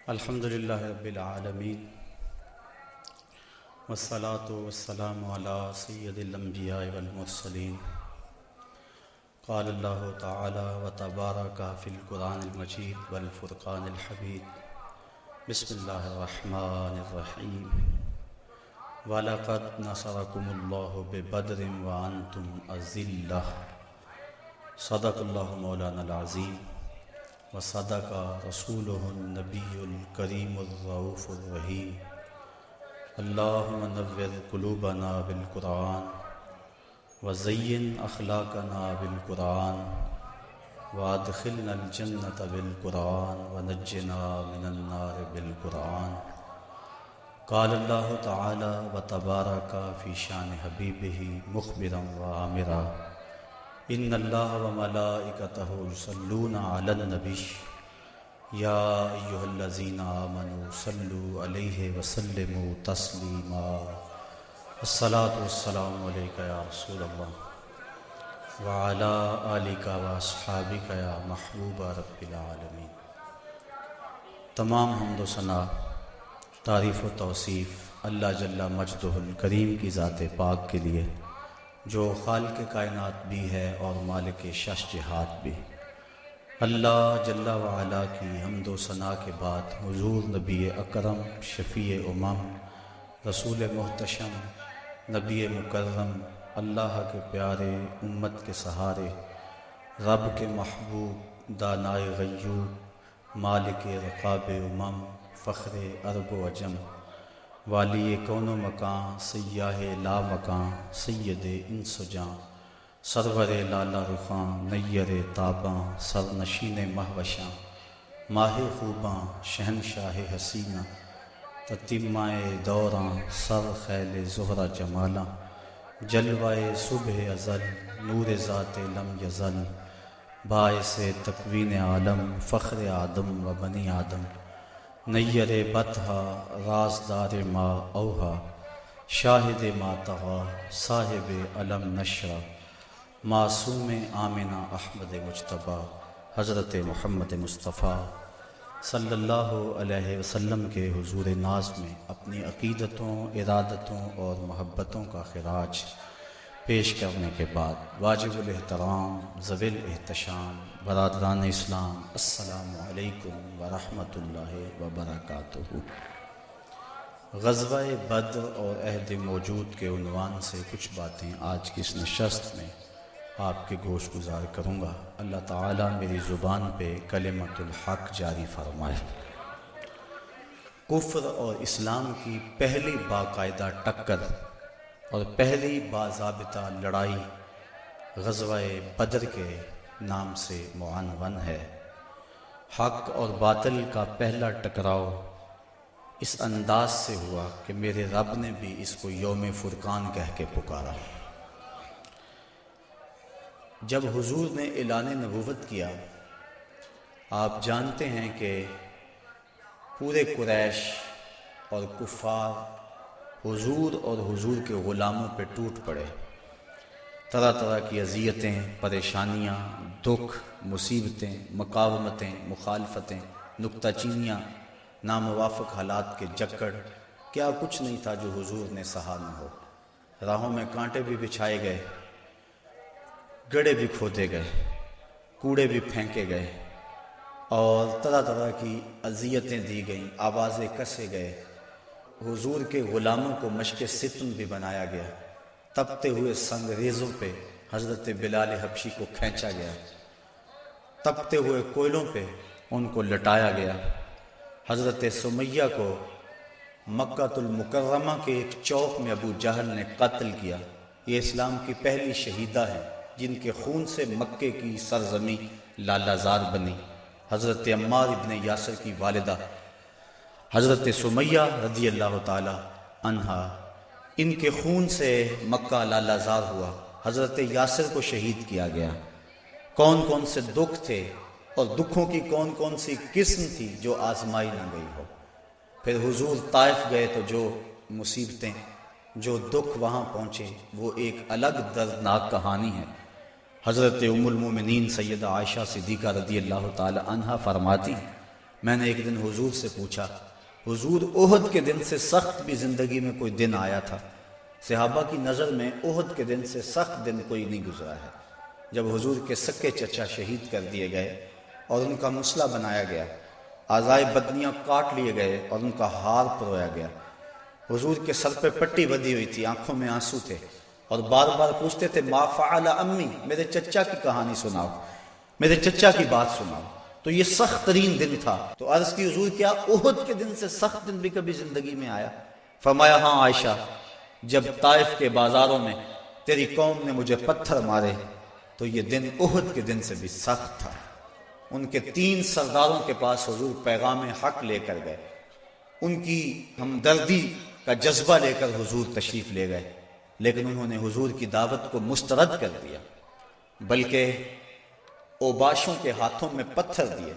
الحمد للہ رب العالمین والصلاة والسلام علی سید الانبیاء والمرسلین. قال اللہ تعالی وتبارک فی القرآن المجید والفرقان الحمید. بسم اللہ الرحمن الرحیم. وَلَقَدْ نَصَرَكُمُ اللَّهُ بِبَدْرٍ وَأَنْتُمْ أَذِلَّةٌ. صدق اللہ مولانا العظیم وصدق رسولہ النبی الکریم الرؤوف الرحیم. اللہم نور قلوبنا بالقرآن وزین اخلاقنا بالقرآن وادخلنا الجنة بالقرآن ونجنا من النار بالقرآن. قال اللہ تعالی وتبارک فی شان حبیبہ مخبرا وآمرا ان اللہ وملائکتہ یصلون علی النبی یا ایہا الذین آمنوا صلوا علیہ وسلموا تسلیما. الصلاۃ والسلام علیک یا رسول اللہ وعلی آلک واصحابک یا محبوب رب العالمین. تمام حمد و ثنا، تعریف و توصیف اللہ جل مجدہ الکریم کی ذات پاک کے لیے جو خالق کائنات بھی ہے اور مالک شش جہات بھی. اللہ جل وعلا کی حمد و ثنا کے بعد حضور نبی اکرم شفیع امم رسول محتشم نبی مکرم اللہ کے پیارے امت کے سہارے رب کے محبوب دانائے غیوب مالک رقاب امم فخر عرب و عجم والی کون و مکان سیاہ لا مکان سید انس و جاں سرور لالا رخاں نیر تاباں سرنشین مہوشاں ماہ خوباں شہنشاہ حسینہ تتیمائے دوراں سر خیل زہرہ جمالاں جلوائے صبح ازل نور ذات لم یزل باعث تکوین عالم فخر آدم و بنی آدم نیر بطحا رازدار ما اوہا شاہد ما طغا صاحب علم نشرہ معصوم آمنہ احمد مجتبیٰ حضرت محمد مصطفیٰ صلی اللہ علیہ وسلم کے حضور ناز میں اپنی عقیدتوں ارادتوں اور محبتوں کا خراج پیش کرنے کے بعد واجب الاحترام ذوی الاحتشام برادران اسلام السلام علیکم ورحمۃ اللہ وبرکاتہ. غزوہ بدر اور عہد موجود کے عنوان سے کچھ باتیں آج کی اس نشست میں آپ کے گوش گزار کروں گا. اللہ تعالیٰ میری زبان پہ کلمۃ الحق جاری فرمائے. کفر اور اسلام کی پہلی باقاعدہ ٹکر اور پہلی باضابطہ لڑائی غزوہ بدر کے نام سے معنون ہے. حق اور باطل کا پہلا ٹکراؤ اس انداز سے ہوا کہ میرے رب نے بھی اس کو یوم فرقان کہہ کے پکارا. جب حضور نے اعلان نبوت کیا، آپ جانتے ہیں کہ پورے قریش اور کفار حضور اور حضور کے غلاموں پہ ٹوٹ پڑے. طرح طرح کی اذیتیں، پریشانیاں، دکھ، مصیبتیں، مقاومتیں، مخالفتیں، نکتہ چینیاں، ناموافق حالات کے جکڑ، کیا کچھ نہیں تھا جو حضور نے سہا نہ ہو. راہوں میں کانٹے بھی بچھائے گئے، گڑھے بھی کھودے گئے، کوڑے بھی پھینکے گئے اور طرح طرح کی اذیتیں دی گئیں، آوازیں کسے گئے. حضور کے غلاموں کو مشق ستم بھی بنایا گیا. تپتے ہوئے سنگ ریزوں پہ حضرت بلال حبشی کو کھینچا گیا، تپتے ہوئے کوئلوں پہ ان کو لٹایا گیا. حضرت سمیہ کو مکہ المکرمہ کے ایک چوک میں ابو جہل نے قتل کیا. یہ اسلام کی پہلی شہیدہ ہیں جن کے خون سے مکے کی سرزمین لالا زار بنی. حضرت عمار ابن یاسر کی والدہ حضرت سمیہ رضی اللہ تعالی عنہا، ان کے خون سے مکہ لالا زار ہوا. حضرت یاسر کو شہید کیا گیا. کون کون سے دکھ تھے اور دکھوں کی کون کون سی قسم تھی جو آزمائی نہ گئی ہو. پھر حضور طائف گئے تو جو مصیبتیں، جو دکھ وہاں پہنچے وہ ایک الگ دردناک کہانی ہے. حضرت ام المومنین سیدہ عائشہ صدیقہ رضی اللہ تعالی عنہا فرماتی میں نے ایک دن حضور سے پوچھا، حضور احد کے دن سے سخت بھی زندگی میں کوئی دن آیا تھا؟ صحابہ کی نظر میں احد کے دن سے سخت دن کوئی نہیں گزرا ہے۔ جب حضور کے سکے چچا شہید کر دیے گئے اور ان کا مسلح بنایا گیا، اعضائے بدنیاں کاٹ لیے گئے اور ان کا ہار پرویا گیا، حضور کے سر پہ پٹی بندھی ہوئی تھی، آنکھوں میں آنسو تھے اور بار بار پوچھتے تھے ما فعل امی، میرے چچا کی کہانی سناؤ، میرے چچا کی بات سناؤ۔ تو یہ سخت ترین دن تھا۔ تو عرض کی حضور کیا احد کے دن سے سخت دن بھی کبھی زندگی میں آیا؟ فرمایا ہاں عائشہ، جب طائف کے بازاروں میں تیری قوم نے مجھے پتھر مارے تو یہ دن احد کے دن سے بھی سخت تھا۔ ان کے 3 سرداروں کے پاس حضور پیغام حق لے کر گئے، ان کی ہمدردی کا جذبہ لے کر حضور تشریف لے گئے، لیکن انہوں نے حضور کی دعوت کو مسترد کر دیا، بلکہ اوباشوں کے ہاتھوں میں پتھر دیے،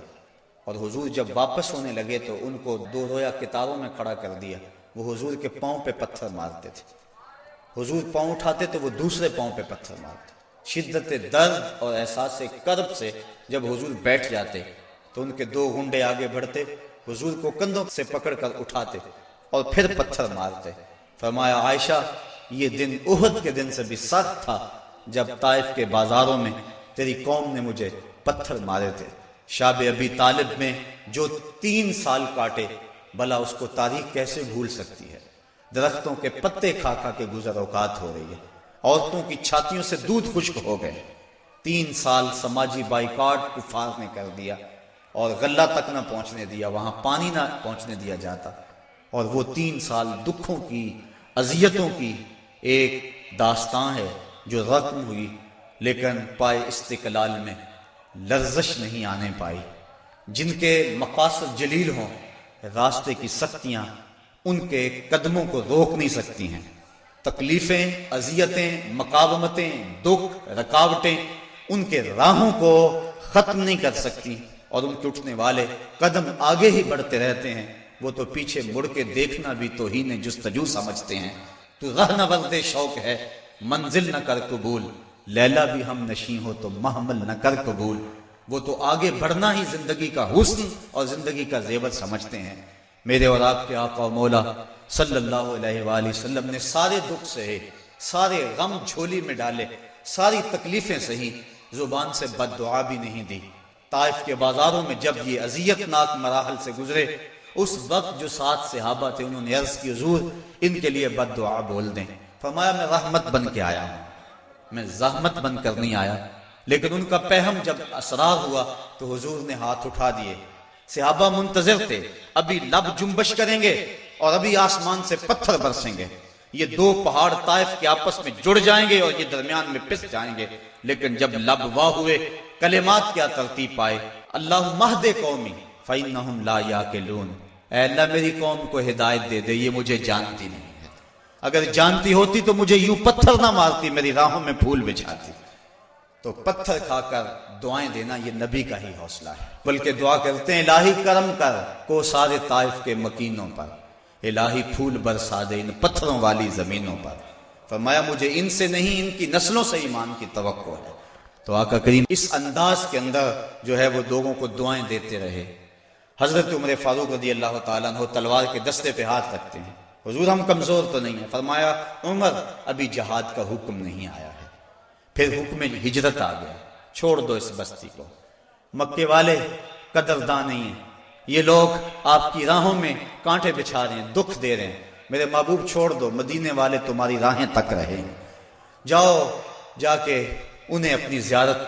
اور حضور جب واپس ہونے لگے تو ان کو 2 رویا کتاروں میں کھڑا کر دیا۔ وہ حضور کے پاؤں پہ پتھر مارتے تھے، حضور پاؤں اٹھاتے تو وہ دوسرے پاؤں پہ پتھر مارتے۔ شدت درد اور احساس کرب سے جب حضور بیٹھ جاتے تو ان کے 2 گنڈے آگے بڑھتے، حضور کو کندھوں سے پکڑ کر اٹھاتے اور پھر پتھر مارتے۔ فرمایا عائشہ، یہ دن احد کے دن سے بھی سخت تھا جب طائف کے بازاروں میں تیری قوم نے مجھے پتھر مارے تھے۔ شاب ابی طالب میں جو 3 سال کاٹے، بھلا اس کو تاریخ کیسے بھول سکتی ہے؟ درختوں کے پتے کھا کھا کے گزر اوقات ہو رہی ہے، عورتوں کی چھاتیوں سے دودھ خشک ہو گئے۔ 3 سال سماجی بائیکاٹ کفار نے کر دیا اور غلہ تک نہ پہنچنے دیا، وہاں پانی نہ پہنچنے دیا جاتا، اور وہ 3 سال دکھوں کی، اذیتوں کی ایک داستان ہے جو رقم ہوئی، لیکن پائے استقلال میں لرزش نہیں آنے پائی۔ جن کے مقاصد جلیل ہوں، راستے کی سختیاں ان کے قدموں کو روک نہیں سکتی ہیں۔ تکلیفیں، اذیتیں، مقاومتیں، دکھ، رکاوٹیں ان کے راہوں کو ختم نہیں کر سکتی، اور ان کے اٹھنے والے قدم آگے ہی بڑھتے رہتے ہیں۔ وہ تو پیچھے مڑ کے دیکھنا بھی توہین جستجو سمجھتے ہیں۔ تو راہ نہ ورد شوق ہے، منزل نہ کر قبول، لیلا بھی ہم نشیں ہو تو محمل نہ کر قبول۔ وہ تو آگے بڑھنا ہی زندگی کا حسن اور زندگی کا زیور سمجھتے ہیں۔ میرے اور آپ کے آقا و مولا صلی اللہ علیہ وآلہ وسلم نے سارے دکھ سہے، سارے غم جھولی میں ڈالے، ساری تکلیفیں سہی، زبان سے بد دعا بھی نہیں دی۔ طائف کے بازاروں میں جب یہ اذیت ناک مراحل سے گزرے، اس وقت جو 7 صحابہ تھے انہوں نے عرض کی حضور ان کے لیے بد دعا بول دیں۔ فرمایا میں رحمت بن کے آیا ہوں، میں زحمت بن کر نہیں آیا۔ لیکن ان کا پیغام جب اسرار ہوا تو حضور نے ہاتھ اٹھا دیے۔ صحابہ منتظر تھے، ابھی لب جنبش کریں گے اور ابھی آسمان سے پتھر برسیں گے، یہ 2 پہاڑ طائف کے آپس میں جڑ جائیں گے اور یہ درمیان میں پس جائیں گے۔ لیکن جب لب واہ ہوئے، کلمات کیا ترتیب پائے، اللہم اہد قومی فإنہم لا یعقلون، اے اللہ میری قوم کو ہدایت دے دے، یہ مجھے جانتی نہیں ہے، اگر جانتی ہوتی تو مجھے یوں پتھر نہ مارتی، میری راہوں میں پھول بچھاتی۔ تو پتھر کھا کر دعائیں دینا یہ نبی کا ہی حوصلہ ہے، بلکہ دعا کرتے ہیں الہی کرم کر کو سارے طائف کے مکینوں پر، الہی پھول برسا دے ان پتھروں والی زمینوں پر۔ فرمایا مجھے ان سے نہیں، ان کی نسلوں سے ایمان کی توقع ہے۔ تو آقا کریم اس انداز کے اندر جو ہے وہ لوگوں کو دعائیں دیتے رہے۔ حضرت عمر فاروق رضی اللہ تعالیٰ عنہ تلوار کے دستے پہ ہاتھ رکھتے ہیں، حضور ہم کمزور تو نہیں ہیں۔ فرمایا عمر ابھی جہاد کا حکم نہیں آیا ہے۔ پھر حکم ہجرت آ گیا، چھوڑ دو اس بستی کو، مکے والے قدردان نہیں ہیں، یہ لوگ آپ کی راہوں میں کانٹے بچھا رہے ہیں، دکھ دے رہے ہیں، میرے محبوب چھوڑ دو، مدینے والے تمہاری راہیں تک رہے، جاؤ جا کے انہیں اپنی زیارت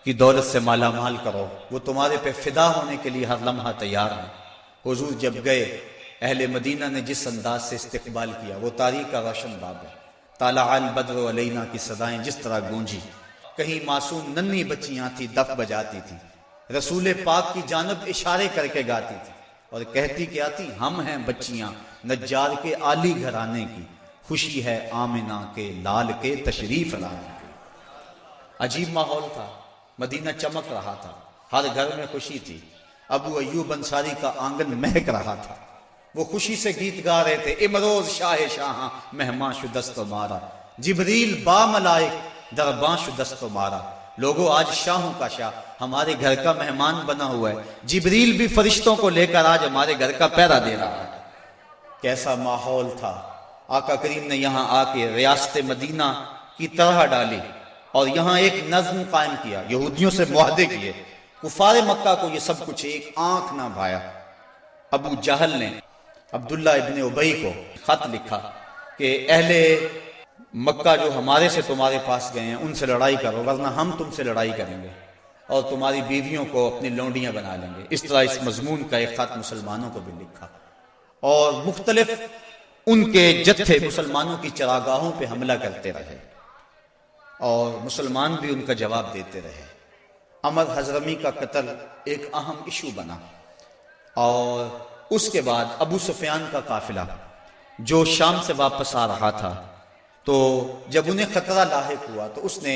کی دولت سے مالا مال کرو، وہ تمہارے پہ فدا ہونے کے لیے ہر لمحہ تیار ہیں۔ حضور جب گئے، اہل مدینہ نے جس انداز سے استقبال کیا وہ تاریخ کا روشن باب ہے۔ طلع البدر علینا کی صدائیں جس طرح گونجی، کہیں معصوم ننھی بچیاں تھی دف بجاتی تھی، رسول پاک کی جانب اشارے کر کے گاتی تھی اور کہتی کیا تھی، ہم ہیں بچیاں نجار کے عالی گھرانے کی، خوشی ہے آمنہ کے لال کے تشریف لانے کی۔ عجیب ماحول تھا، مدینہ چمک رہا تھا، ہر گھر میں خوشی تھی۔ ابو ایوب انصاری کا آنگن مہک رہا تھا، وہ خوشی سے گیت گا رہے تھے، امروز شاہ شاہاں مہمان شدست مارا، جبریل با ملائک درباں شدست مارا۔ لوگوں آج شاہوں کا شاہ ہمارے گھر کا مہمان بنا ہوا ہے، جبریل بھی فرشتوں کو لے کر آج ہمارے گھر کا پہرا دے رہا ہے۔ کیسا ماحول تھا! آقا کریم نے یہاں آ کے ریاست مدینہ کی طرح ڈالی اور یہاں ایک نظم قائم کیا، یہودیوں سے معاہدے کیے۔ کفار مکہ کو یہ سب کچھ ایک آنکھ نہ بھایا۔ ابو جہل نے عبداللہ ابن ابی کو خط لکھا کہ اہل مکہ جو ہمارے سے تمہارے پاس گئے ہیں ان سے لڑائی کرو، ورنہ ہم تم سے لڑائی کریں گے اور تمہاری بیویوں کو اپنی لونڈیاں بنا لیں گے۔ اس طرح اس مضمون کا ایک خط مسلمانوں کو بھی لکھا اور مختلف ان کے جتھے مسلمانوں کی چراگاہوں پہ حملہ کرتے رہے اور مسلمان بھی ان کا جواب دیتے رہے۔ عمر حضرمی کا قتل ایک اہم ایشو بنا اور اس کے بعد ابو سفیان کا قافلہ جو شام سے واپس آ رہا تھا، تو جب انہیں خطرہ لاحق ہوا تو اس نے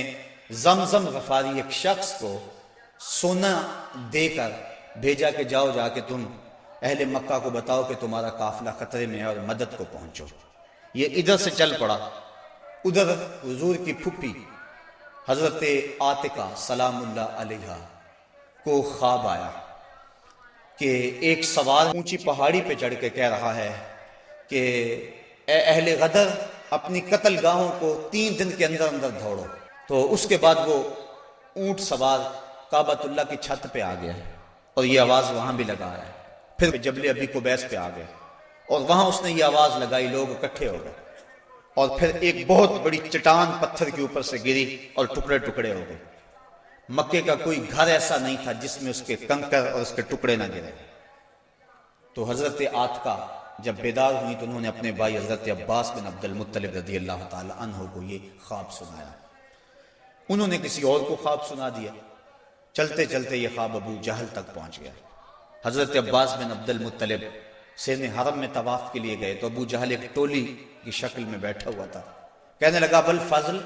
زمزم غفاری ایک شخص کو سونا دے کر بھیجا کہ جاؤ جا کے تم اہل مکہ کو بتاؤ کہ تمہارا قافلہ خطرے میں ہے اور مدد کو پہنچو۔ یہ ادھر سے چل پڑا، ادھر حضور کی پھپھی حضرت عاتقہ سلام اللہ علیہا کو خواب آیا کہ ایک سوار اونچی پہاڑی پہ چڑھ کے کہہ رہا ہے کہ اے اہل غدر، اپنی قتل گاہوں کو 3 دن کے اندر اندر دوڑو۔ تو اس کے بعد وہ اونٹ سوار کعبۃ اللہ کی چھت پہ آ گیا اور یہ آواز وہاں بھی لگا ہے۔ پھر جبل ابی قبیس پہ آ گئے اور وہاں اس نے یہ آواز لگائی، لوگ اکٹھے ہو گئے اور پھر ایک بہت بڑی چٹان پتھر کے اوپر سے گری اور ٹکڑے ٹکڑے ہو گئے۔ مکے کا کوئی گھر ایسا نہیں تھا جس میں اس کے کنکر اور اس کے ٹکڑے نہ گرے۔ تو حضرت عاتقہ جب بیدار ہوئی تو انہوں نے اپنے بھائی حضرت عباس بن عبد المطلب رضی اللہ تعالی عنہ کو یہ خواب سنایا۔ انہوں نے کسی اور کو خواب سنا دیا۔ چلتے چلتے یہ خواب ابو جہل تک پہنچ گیا۔ حضرت عباس بن عبد المطلب سین حرم میں طواف کے لیے گئے تو ابو جہل ایک ٹولی کی شکل میں بیٹھا ہوا تھا۔ کہنے لگا بل فضل،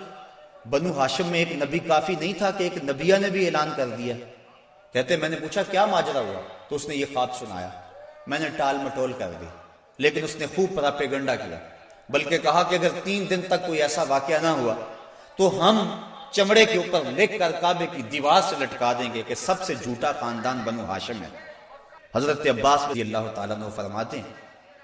بنو ہاشم میں ایک نبی کافی نہیں تھا کہ ایک نبیہ نے بھی اعلان کر دیا؟ کہتے میں نے پوچھا کیا ماجرا ہوا؟ تو اس نے یہ خواب سنایا۔ میں نے ٹال مٹول کر دی، لیکن اس نے خوب پراپیگنڈا کیا، بلکہ کہا کہ اگر 3 دن تک کوئی ایسا واقعہ نہ ہوا تو ہم چمڑے کے اوپر لکھ کر کعبے کی دیوار سے لٹکا دیں گے کہ سب سے جھوٹا خاندان بنو ہاشم ہے۔ حضرت عباس رضی اللہ تعالیٰ عنہ فرماتے ہیں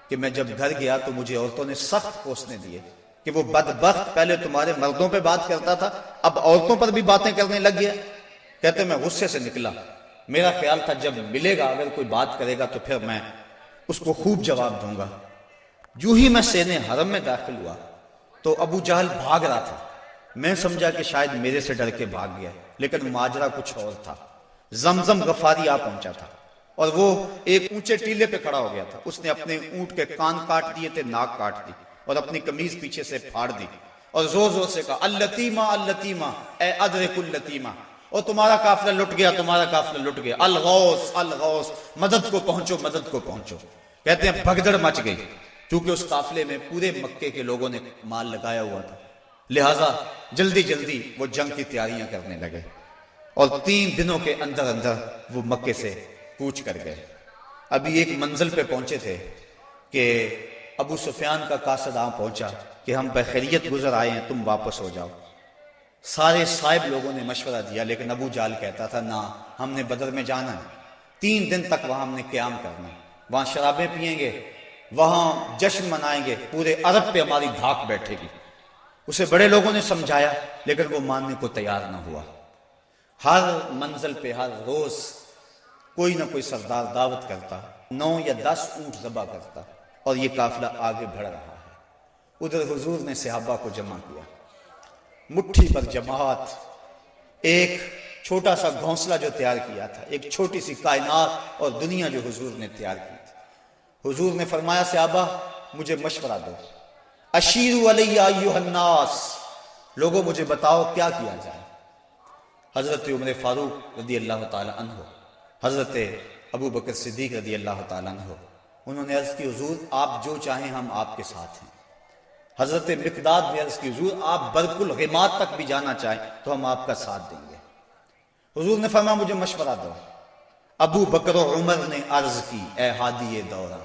کہ میں جب گھر گیا تو مجھے عورتوں نے سخت کوسنے دیے کہ وہ بدبخت پہلے تمہارے مردوں پہ بات کرتا تھا، اب عورتوں پر بھی باتیں کرنے لگ گیا۔ کہتے میں غصے سے نکلا، میرا خیال تھا جب ملے گا اگر کوئی بات کرے گا تو پھر میں اس کو خوب جواب دوں گا۔ جو ہی میں سین حرم میں داخل ہوا تو ابو جہل بھاگ رہا تھا۔ میں سمجھا کہ شاید میرے سے ڈر کے بھاگ گیا، لیکن ماجرا کچھ اور تھا۔ زمزم غفاری آ پہنچا تھا اور وہ ایک اونچے ٹیلے پہ کھڑا ہو گیا تھا۔ اس نے اپنے اونٹ کے کان کاٹ دیے تھے، ناک کاٹ دی اور اپنی قمیض پیچھے سے پھاڑ دی اور زور زور سے کہا اللتیمہ اللتیمہ، اے ادرک اللتیمہ، اور تمہارا قافلہ لٹ گیا، تمہارا قافلہ لٹ گیا، الغوث الغوث، مدد کو پہنچو مدد کو پہنچو۔ کہتے ہیں بھگدڑ مچ گئی، کیونکہ اس قافلے میں پورے مکے کے لوگوں نے مال لگایا ہوا تھا، لہٰذا جلدی جلدی وہ جنگ کی تیاریاں کرنے لگے اور 3 دنوں کے اندر اندر وہ مکے سے کوچ کر گئے۔ ابھی ایک منزل پہ پہنچے تھے کہ ابو سفیان کا قاصد آ پہنچا کہ ہم بخیریت گزر آئے ہیں، تم واپس ہو جاؤ۔ سارے صاحب لوگوں نے مشورہ دیا، لیکن ابو جہل کہتا تھا نہ، ہم نے بدر میں جانا ہے، 3 دن تک وہاں ہم نے قیام کرنا ہے، وہاں شرابیں پئیں گے، وہاں جشن منائیں گے، پورے عرب پہ ہماری دھاک بیٹھے گی۔ اسے بڑے لوگوں نے سمجھایا لیکن وہ ماننے کو تیار نہ ہوا۔ ہر منزل پہ ہر روز کوئی نہ کوئی سردار دعوت کرتا، 9 یا 10 اونٹ ذبح کرتا اور یہ قافلہ آگے بڑھ رہا ہے۔ ادھر حضور نے صحابہ کو جمع کیا، مٹھی پر جماعت، ایک چھوٹا سا گھونسلہ جو تیار کیا تھا، ایک چھوٹی سی کائنات اور دنیا جو حضور نے تیار کی تھی۔ حضور نے فرمایا صحابہ مجھے مشورہ دو، اشیروا علی ایھا الناس، لوگوں مجھے بتاؤ کیا کیا جائے۔ حضرت عمر فاروق رضی اللہ تعالی عنہ، حضرت ابو بکر صدیق رضی اللہ تعالیٰ عنہ، انہوں نے عرض کی حضور آپ جو چاہیں ہم آپ کے ساتھ ہیں۔ حضرت مقداد نے عرض کی حضور آپ برق الغماد تک بھی جانا چاہیں تو ہم آپ کا ساتھ دیں گے۔ حضور نے فرمایا مجھے مشورہ دو۔ ابو بکر و عمر نے عرض کی اے ہادی دورہ،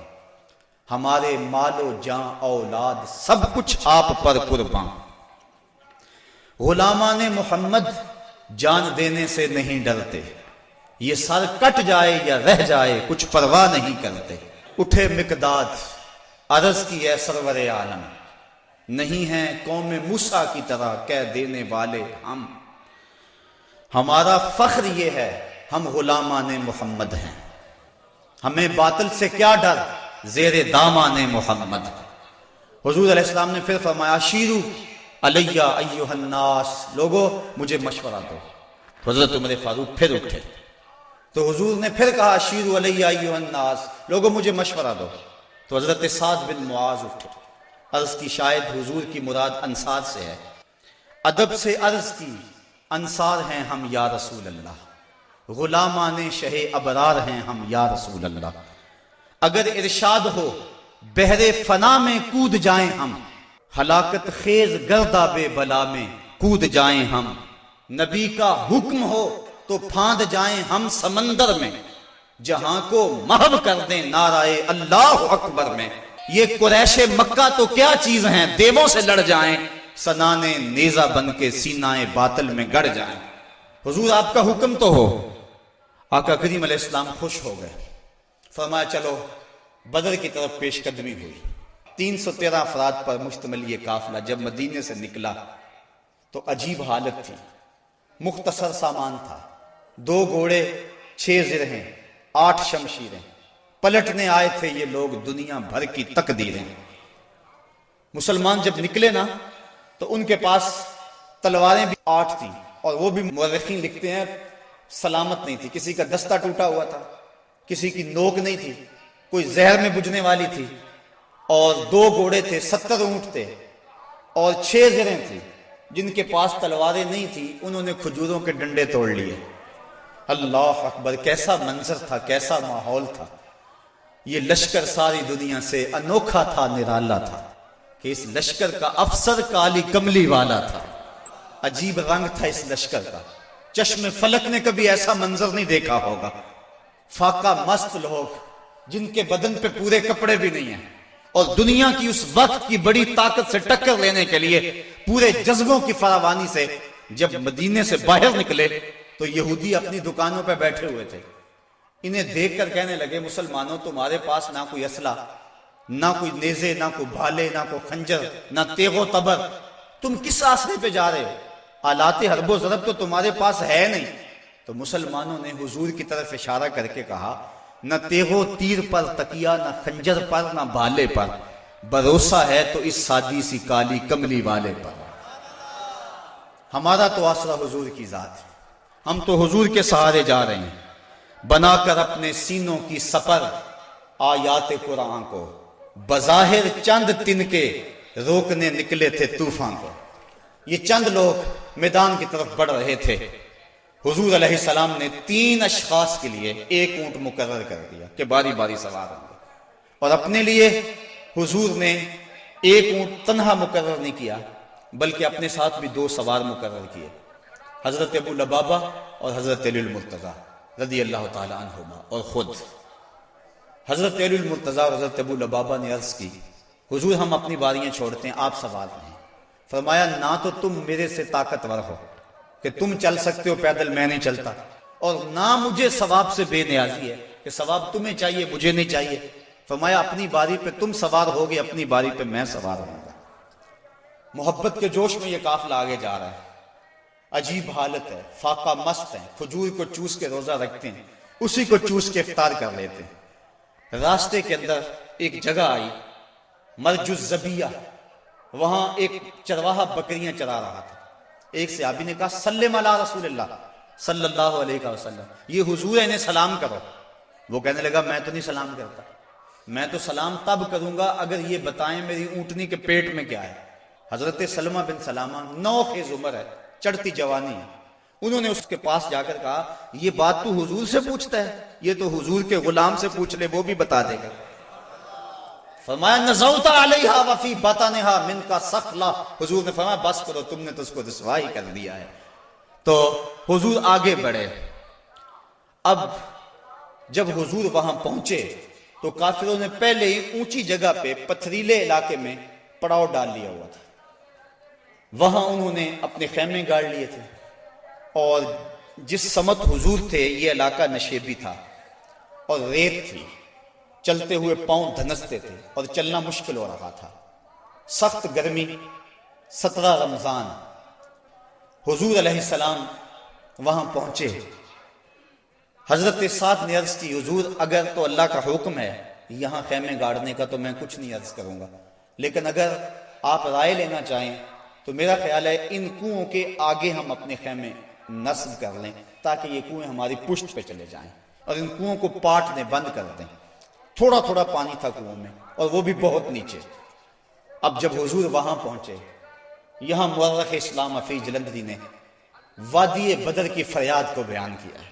ہمارے مال و جاں اولاد سب کچھ آپ پر قربان، غلامان محمد جان دینے سے نہیں ڈرتے، یہ سر کٹ جائے یا رہ جائے کچھ پرواہ نہیں کرتے۔ اٹھے مقداد عرض کی اے سرور عالم، نہیں ہیں قوم موسیٰ کی طرح کہہ دینے والے ہم، ہمارا فخر یہ ہے ہم غلامان محمد ہیں، ہمیں باطل سے کیا ڈر زیر دامان محمد۔ حضور علیہ السلام نے پھر فرمایا شیرو علیہ ایہا الناس، لوگو مجھے مشورہ دو۔ تو حضرت عمر فاروق پھر اٹھے تو حضور نے پھر کہا شیرو علیہ ایہا الناس، لوگو مجھے مشورہ دو۔ تو حضرت سعد بن معاذ اٹھے، عرض کی شاید حضور کی مراد انصار سے ہے، ادب سے عرض کی انصار ہیں ہم یا رسول اللہ، غلامان شہ ابرار ہیں ہم یا رسول اللہ، اگر ارشاد ہو بحر فنا میں کود جائیں ہم، ہلاکت خیز گردہ بے بلا میں کود جائیں ہم، نبی کا حکم ہو تو پھاند جائیں ہم سمندر میں، جہاں کو محو کر دیں نعرہ اللہ اکبر میں، یہ قریش مکہ تو کیا چیز ہیں دیووں سے لڑ جائیں، سنانے نیزہ بن کے سینہ باطل میں گڑ جائیں۔ حضور آپ کا حکم تو ہو۔ آقا کریم علیہ السلام خوش ہو گئے، فرمایا چلو بدر کی طرف پیش قدمی ہوئی۔ 313 افراد پر مشتمل یہ قافلہ جب مدینے سے نکلا تو عجیب حالت تھی، مختصر سامان تھا، 2 گھوڑے، 6 زرہیں، 8 شمشیریں، پلٹنے آئے تھے یہ لوگ دنیا بھر کی تقدیریں۔ مسلمان جب نکلے نا تو ان کے پاس تلواریں بھی 8 تھیں، اور وہ بھی مورخین لکھتے ہیں سلامت نہیں تھی، کسی کا دستہ ٹوٹا ہوا تھا، کسی کی نوک نہیں تھی، کوئی زہر میں بجھنے والی تھی، اور 2 گھوڑے تھے، 70 اونٹ تھے، اور 6 زریں تھی۔ جن کے پاس تلواریں نہیں تھی انہوں نے کھجوروں کے ڈنڈے توڑ لیے۔ اللہ اکبر، کیسا منظر تھا، کیسا ماحول تھا۔ یہ لشکر ساری دنیا سے انوکھا تھا، نرالا تھا کہ اس لشکر کا افسر کالی کملی والا تھا، عجیب رنگ تھا اس لشکر کا، چشم فلک نے کبھی ایسا منظر نہیں دیکھا ہوگا۔ فاقہ مست لوگ جن کے بدن پہ پورے کپڑے بھی نہیں ہیں، اور دنیا کی اس وقت کی بڑی طاقت سے ٹکر لینے کے لیے پورے جذبوں کی فراوانی سے جب مدینے سے باہر نکلے تو یہودی اپنی دکانوں پہ بیٹھے ہوئے تھے۔ انہیں دیکھ کر کہنے لگے مسلمانوں تمہارے پاس نہ کوئی اسلحہ، نہ کوئی نیزے، نہ کوئی بھالے، نہ کوئی خنجر، نہ تیغ و تبر، تم کس آسرے پہ جا رہے ہو؟ آلات حرب و ضرب تو تمہارے پاس ہے نہیں۔ تو مسلمانوں نے حضور کی طرف اشارہ کر کے کہا نہ تیغ و تیر پر تکیہ، نہ خنجر پر، نہ بھالے پر، بھروسہ ہے تو اس سادی سی کالی کملی والے پر۔ ہمارا تو آسرا حضور کی ذات ہے، ہم تو حضور کے سہارے جا رہے ہیں، بنا کر اپنے سینوں کی سپر آیات قرآن کو، بظاہر چند تن کے روکنے نکلے تھے طوفان کو۔ یہ چند لوگ میدان کی طرف بڑھ رہے تھے، حضور علیہ السلام نے 3 اشخاص کے لیے 1 اونٹ مقرر کر دیا کہ باری باری سوار ہوں گے، اور اپنے لیے حضور نے 1 اونٹ تنہا مقرر نہیں کیا بلکہ اپنے ساتھ بھی 2 سوار مقرر کیے، حضرت ابو لبابہ اور حضرت علی المرتضیٰ رضی اللہ تعالی عنہما، اور خود حضرت علی المرتضیٰ اور حضرت ابو لبابہ نے عرض کی حضور ہم اپنی باریاں چھوڑتے ہیں، آپ سوار ہیں۔ فرمایا نہ تو تم میرے سے طاقتور ہو کہ تم چل سکتے ہو پیدل، میں نہیں چلتا، اور نہ مجھے ثواب سے بے نیازی ہے کہ ثواب تمہیں چاہیے مجھے نہیں چاہیے۔ فرمایا اپنی باری پہ تم سوار ہوگے، اپنی باری پہ میں سوار ہوں گا۔ محبت کے جوش میں یہ قافلہ آگے جا رہا ہے، عجیب حالت ہے، فاقہ مست ہیں، کھجور کو چوس کے روزہ رکھتے ہیں، اسی کو چوس کے افطار کر لیتے ہیں۔ راستے کے اندر ایک جگہ آئی مرج الزبیہ، وہاں ایک چرواہا بکریاں چرا رہا تھا۔ ایک صحابی نے کہا سلم علی رسول اللہ صلی اللہ علیہ وسلم، یہ حضور ہے انہیں سلام کرو۔ وہ کہنے لگا میں تو نہیں سلام کرتا، میں تو سلام تب کروں گا اگر یہ بتائیں میری اونٹنی کے پیٹ میں کیا ہے۔ حضرت سلمہ بن سلامہ 9 خیز عمر ہے، چڑھتی جوانی ہے، انہوں نے اس کے پاس جا کر کہا یہ بات تو حضور سے پوچھتا ہے، یہ تو حضور کے غلام سے پوچھ لے وہ بھی بتا دے گا۔ فرمایا نزوت علیہا وفی بطنہا من کا سخلا، حضور نے فرمایا بس کرو تم نے تو اس کو رسوائی کر دیا ہے۔ تو حضور آگے بڑھے۔ اب جب حضور وہاں پہنچے تو کافروں نے پہلے ہی اونچی جگہ پہ پتھریلے علاقے میں پڑاؤ ڈال لیا ہوا تھا، وہاں انہوں نے اپنے خیمے گاڑ لیے تھے، اور جس سمت حضور تھے یہ علاقہ نشیبی تھا اور ریت تھی، چلتے ہوئے پاؤں دھنستے تھے اور چلنا مشکل ہو رہا تھا، سخت گرمی، 17 رمضان۔ حضور علیہ السلام وہاں پہنچے۔ حضرت سعد نے عرض کی حضور اگر تو اللہ کا حکم ہے یہاں خیمے گاڑنے کا تو میں کچھ نہیں عرض کروں گا، لیکن اگر آپ رائے لینا چاہیں تو میرا خیال ہے ان کنووں کے آگے ہم اپنے خیمے نصب کر لیں تاکہ یہ کنویں ہماری پشت پہ چلے جائیں اور ان کنووں کو پاٹنے بند کر دیں۔ تھوڑا تھوڑا پانی تھا کنووں میں اور وہ بھی بہت نیچے۔ اب جب حضور وہاں پہنچے، یہاں مورخ اسلام حفیظ جلندری نے وادی بدر کی فریاد کو بیان کیا ہے۔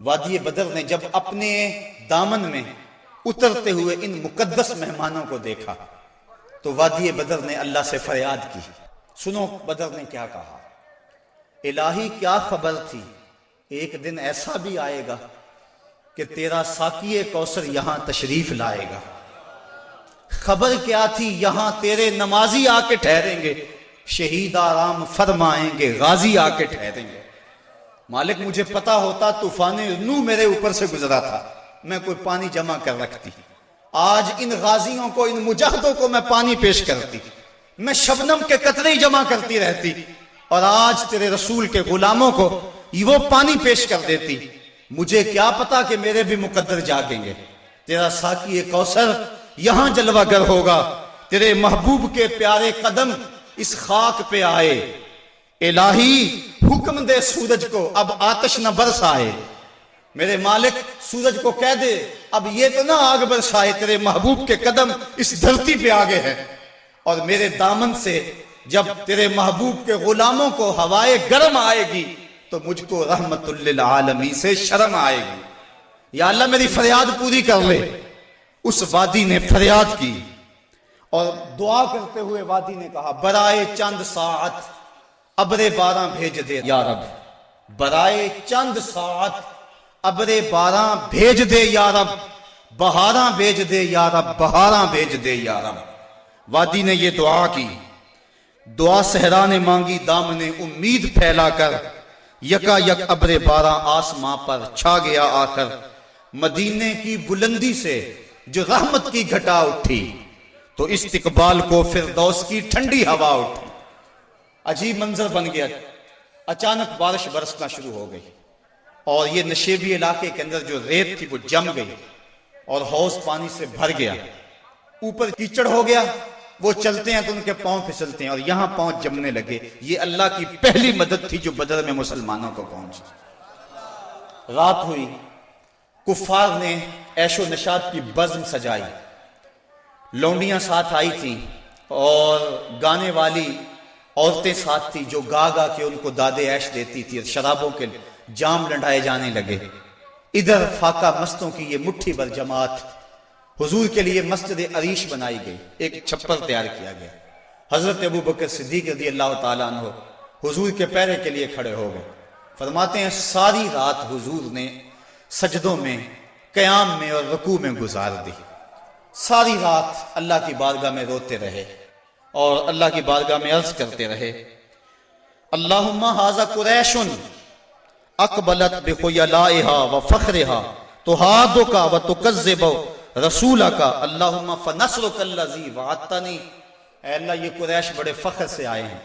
وادی بدر نے جب اپنے دامن میں اترتے ہوئے ان مقدس مہمانوں کو دیکھا تو وادی بدر نے اللہ سے فریاد کی۔ سنو بدر نے کیا کہا، الہی کیا خبر تھی، ایک دن ایسا بھی آئے گا کہ تیرا ساقی کوثر یہاں تشریف لائے گا۔ خبر کیا تھی، یہاں تیرے نمازی آ کے ٹھہریں گے، شہید آرام فرمائیں گے، غازی آ کے ٹھہریں گے۔ مالک مجھے پتا ہوتا طوفان نوح میرے اوپر سے گزرا تھا، میں کوئی پانی جمع کر رکھتی، آج ان غازیوں کو، ان مجاہدوں کو میں پانی پیش کرتی، میں شبنم کے قطرے جمع کرتی رہتی، اور آج تیرے رسول کے غلاموں کو وہ پانی پیش کر دیتی۔ مجھے کیا پتا کہ میرے بھی مقدر جاگیں گے، تیرا ساقی کوثر یہاں جلوہ گر ہوگا، تیرے محبوب کے پیارے قدم اس خاک پہ آئے، الہی حکم دے سورج کو اب آتش نہ برسائے۔ میرے مالک سورج کو کہہ دے اب یہ تو نہ آگ برسائے، تیرے محبوب کے قدم اس دھرتی پہ آگے ہیں، اور میرے دامن سے جب تیرے محبوب کے غلاموں کو ہوائے گرم آئے گی تو مجھ کو رحمت للعالمین سے شرم آئے گی۔ یا اللہ میری فریاد پوری کر لے۔ اس وادی نے فریاد کی اور دعا کرتے ہوئے وادی نے کہا برائے چند ساعت ابر باران بھیج دے یا رب، برائے چند ساعت ابر باران بھیج دے یا رب، بہاراں بھیج دے یا رب، بہاراں بھیج دے یا رب۔ وادی نے یہ دعا کی، دعا صحرا نے مانگی دامن امید پھیلا کر، یکا یک ابر باران آسماں پر چھا گیا آخر، مدینے کی بلندی سے جو رحمت کی گھٹا اٹھی تو استقبال کو فردوس کی ٹھنڈی ہوا اٹھی۔ عجیب منظر بن گیا، اچانک بارش برسنا شروع ہو گئی اور یہ نشیبی علاقے کے اندر جو ریت تھی وہ جم گئی اور حوض پانی سے بھر گیا، اوپر کیچڑ ہو گیا، وہ چلتے ہیں تو ان کے پاؤں پھسلتے ہیں اور یہاں پاؤں جمنے لگے۔ یہ اللہ کی پہلی مدد تھی جو بدر میں مسلمانوں کو پہنچی۔ رات ہوئی، کفار نے عیش و نشاط کی بزم سجائی، لونڈیاں ساتھ آئی تھیں اور گانے والی عورتیں ساتھ تھی جو گا گا کے ان کو دادے عیش دیتی تھی، شرابوں کے جام لنڈائے جانے لگے۔ ادھر فاقہ مستوں کی یہ مٹھی بھر جماعت، حضور کے لیے مسجد عریش بنائی گئی، ایک چھپر تیار کیا گیا۔ حضرت ابوبکر صدیق رضی اللہ تعالیٰ عنہ حضور کے پیرے کے لیے کھڑے ہو گئے۔ فرماتے ہیں ساری رات حضور نے سجدوں میں، قیام میں اور رکوع میں گزار دی۔ ساری رات اللہ کی بارگاہ میں روتے رہے اور اللہ کی بارگاہ میں عرض کرتے رہے، اللہم ھذا قریش اقبلت بخیلائھا وفخرھا تحادک وتکذب رسولک اللہم فنصرک الذی وعدتنی۔ اے اللہ یہ قریش بڑے فخر سے آئے ہیں،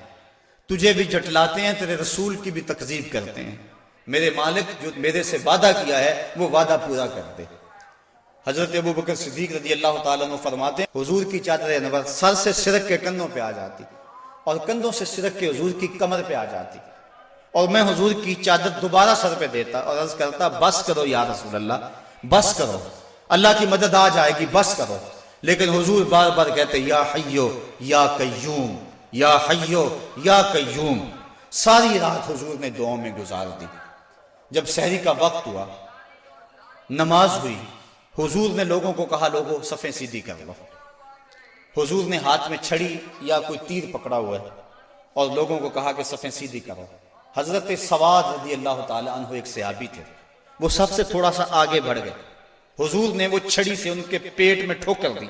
تجھے بھی جھٹلاتے ہیں، تیرے رسول کی بھی تکذیب کرتے ہیں، میرے مالک جو میرے سے وعدہ کیا ہے وہ وعدہ پورا کر دے۔ حضرت ابوبکر صدیق رضی اللہ تعالیٰ عنہ فرماتے ہیں حضور کی چادر انور سر سے سرک کے کندھوں پہ آ جاتی اور کندھوں سے سرک کے حضور کی کمر پہ آ جاتی، اور میں حضور کی چادر دوبارہ سر پہ دیتا اور عرض کرتا بس کرو یا رسول اللہ، بس کرو، اللہ کی مدد آ جائے گی، بس کرو۔ لیکن حضور بار بار کہتے یا حیو یا قیوم، یا حیو یا قیوم۔ ساری رات حضور نے دعاؤں میں گزار دی۔ جب سحری کا وقت ہوا، نماز ہوئی، حضور نے لوگوں کو کہا لوگوں صفیں سیدھی کر لو۔ حضور نے ہاتھ میں چھڑی یا کوئی تیر پکڑا ہوا ہے اور لوگوں کو کہا کہ صفیں سیدھی کرو۔ حضرت سواد رضی اللہ تعالیٰ عنہ ایک صحابی تھے، وہ سب سے تھوڑا سا آگے بڑھ گئے، حضور نے وہ چھڑی سے ان کے پیٹ میں ٹھوکر دی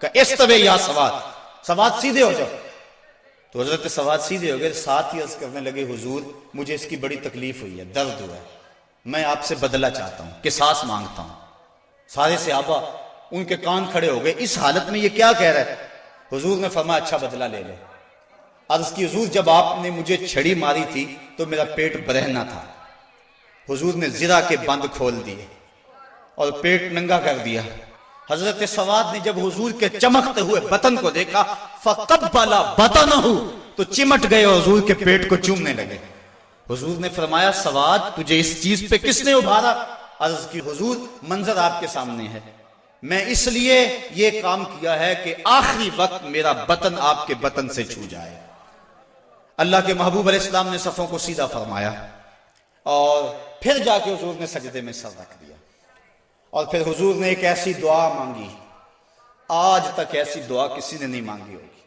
کہ استوی یا سواد، سواد سیدھے ہو جاؤ۔ تو حضرت سواد سیدھے ہو گئے، ساتھ ہی عرض کرنے لگے حضور مجھے اس کی بڑی تکلیف ہوئی ہے، درد ہوا ہے، میں آپ سے بدلہ چاہتا ہوں، قصاص مانگتا ہوں۔ سارے صحابہ ان کے کان کھڑے ہو گئے، اس حالت میں یہ کیا کہہ رہا ہے؟ حضور نے فرمایا اچھا بدلہ لے لے۔ عرض کی حضور جب آپ نے مجھے چھڑی ماری تھی تو میرا پیٹ برہنہ تھا، حضور نے زرہ کے بند کھول دیے اور پیٹ ننگا کر دیا۔ حضرت سواد نے جب حضور کے چمکتے ہوئے بطن کو دیکھا فَقَبَّلَ بَطَنَهُ، تو چمٹ گئے اور حضور کے پیٹ کو چومنے لگے۔ حضور نے فرمایا سواد تجھے اس چیز پہ کس نے ابھارا؟ عرض کی حضور منظر آپ کے سامنے ہے، میں اس لیے یہ کام کیا ہے کہ آخری وقت میرا بطن آپ کے بطن سے چھو جائے۔ اللہ کے محبوب علیہ السلام نے صفوں کو سیدھا فرمایا اور پھر جا کے حضور نے سجدے میں سر رکھ دیا، اور پھر حضور نے ایک ایسی دعا مانگی، آج تک ایسی دعا کسی نے نہیں مانگی ہوگی،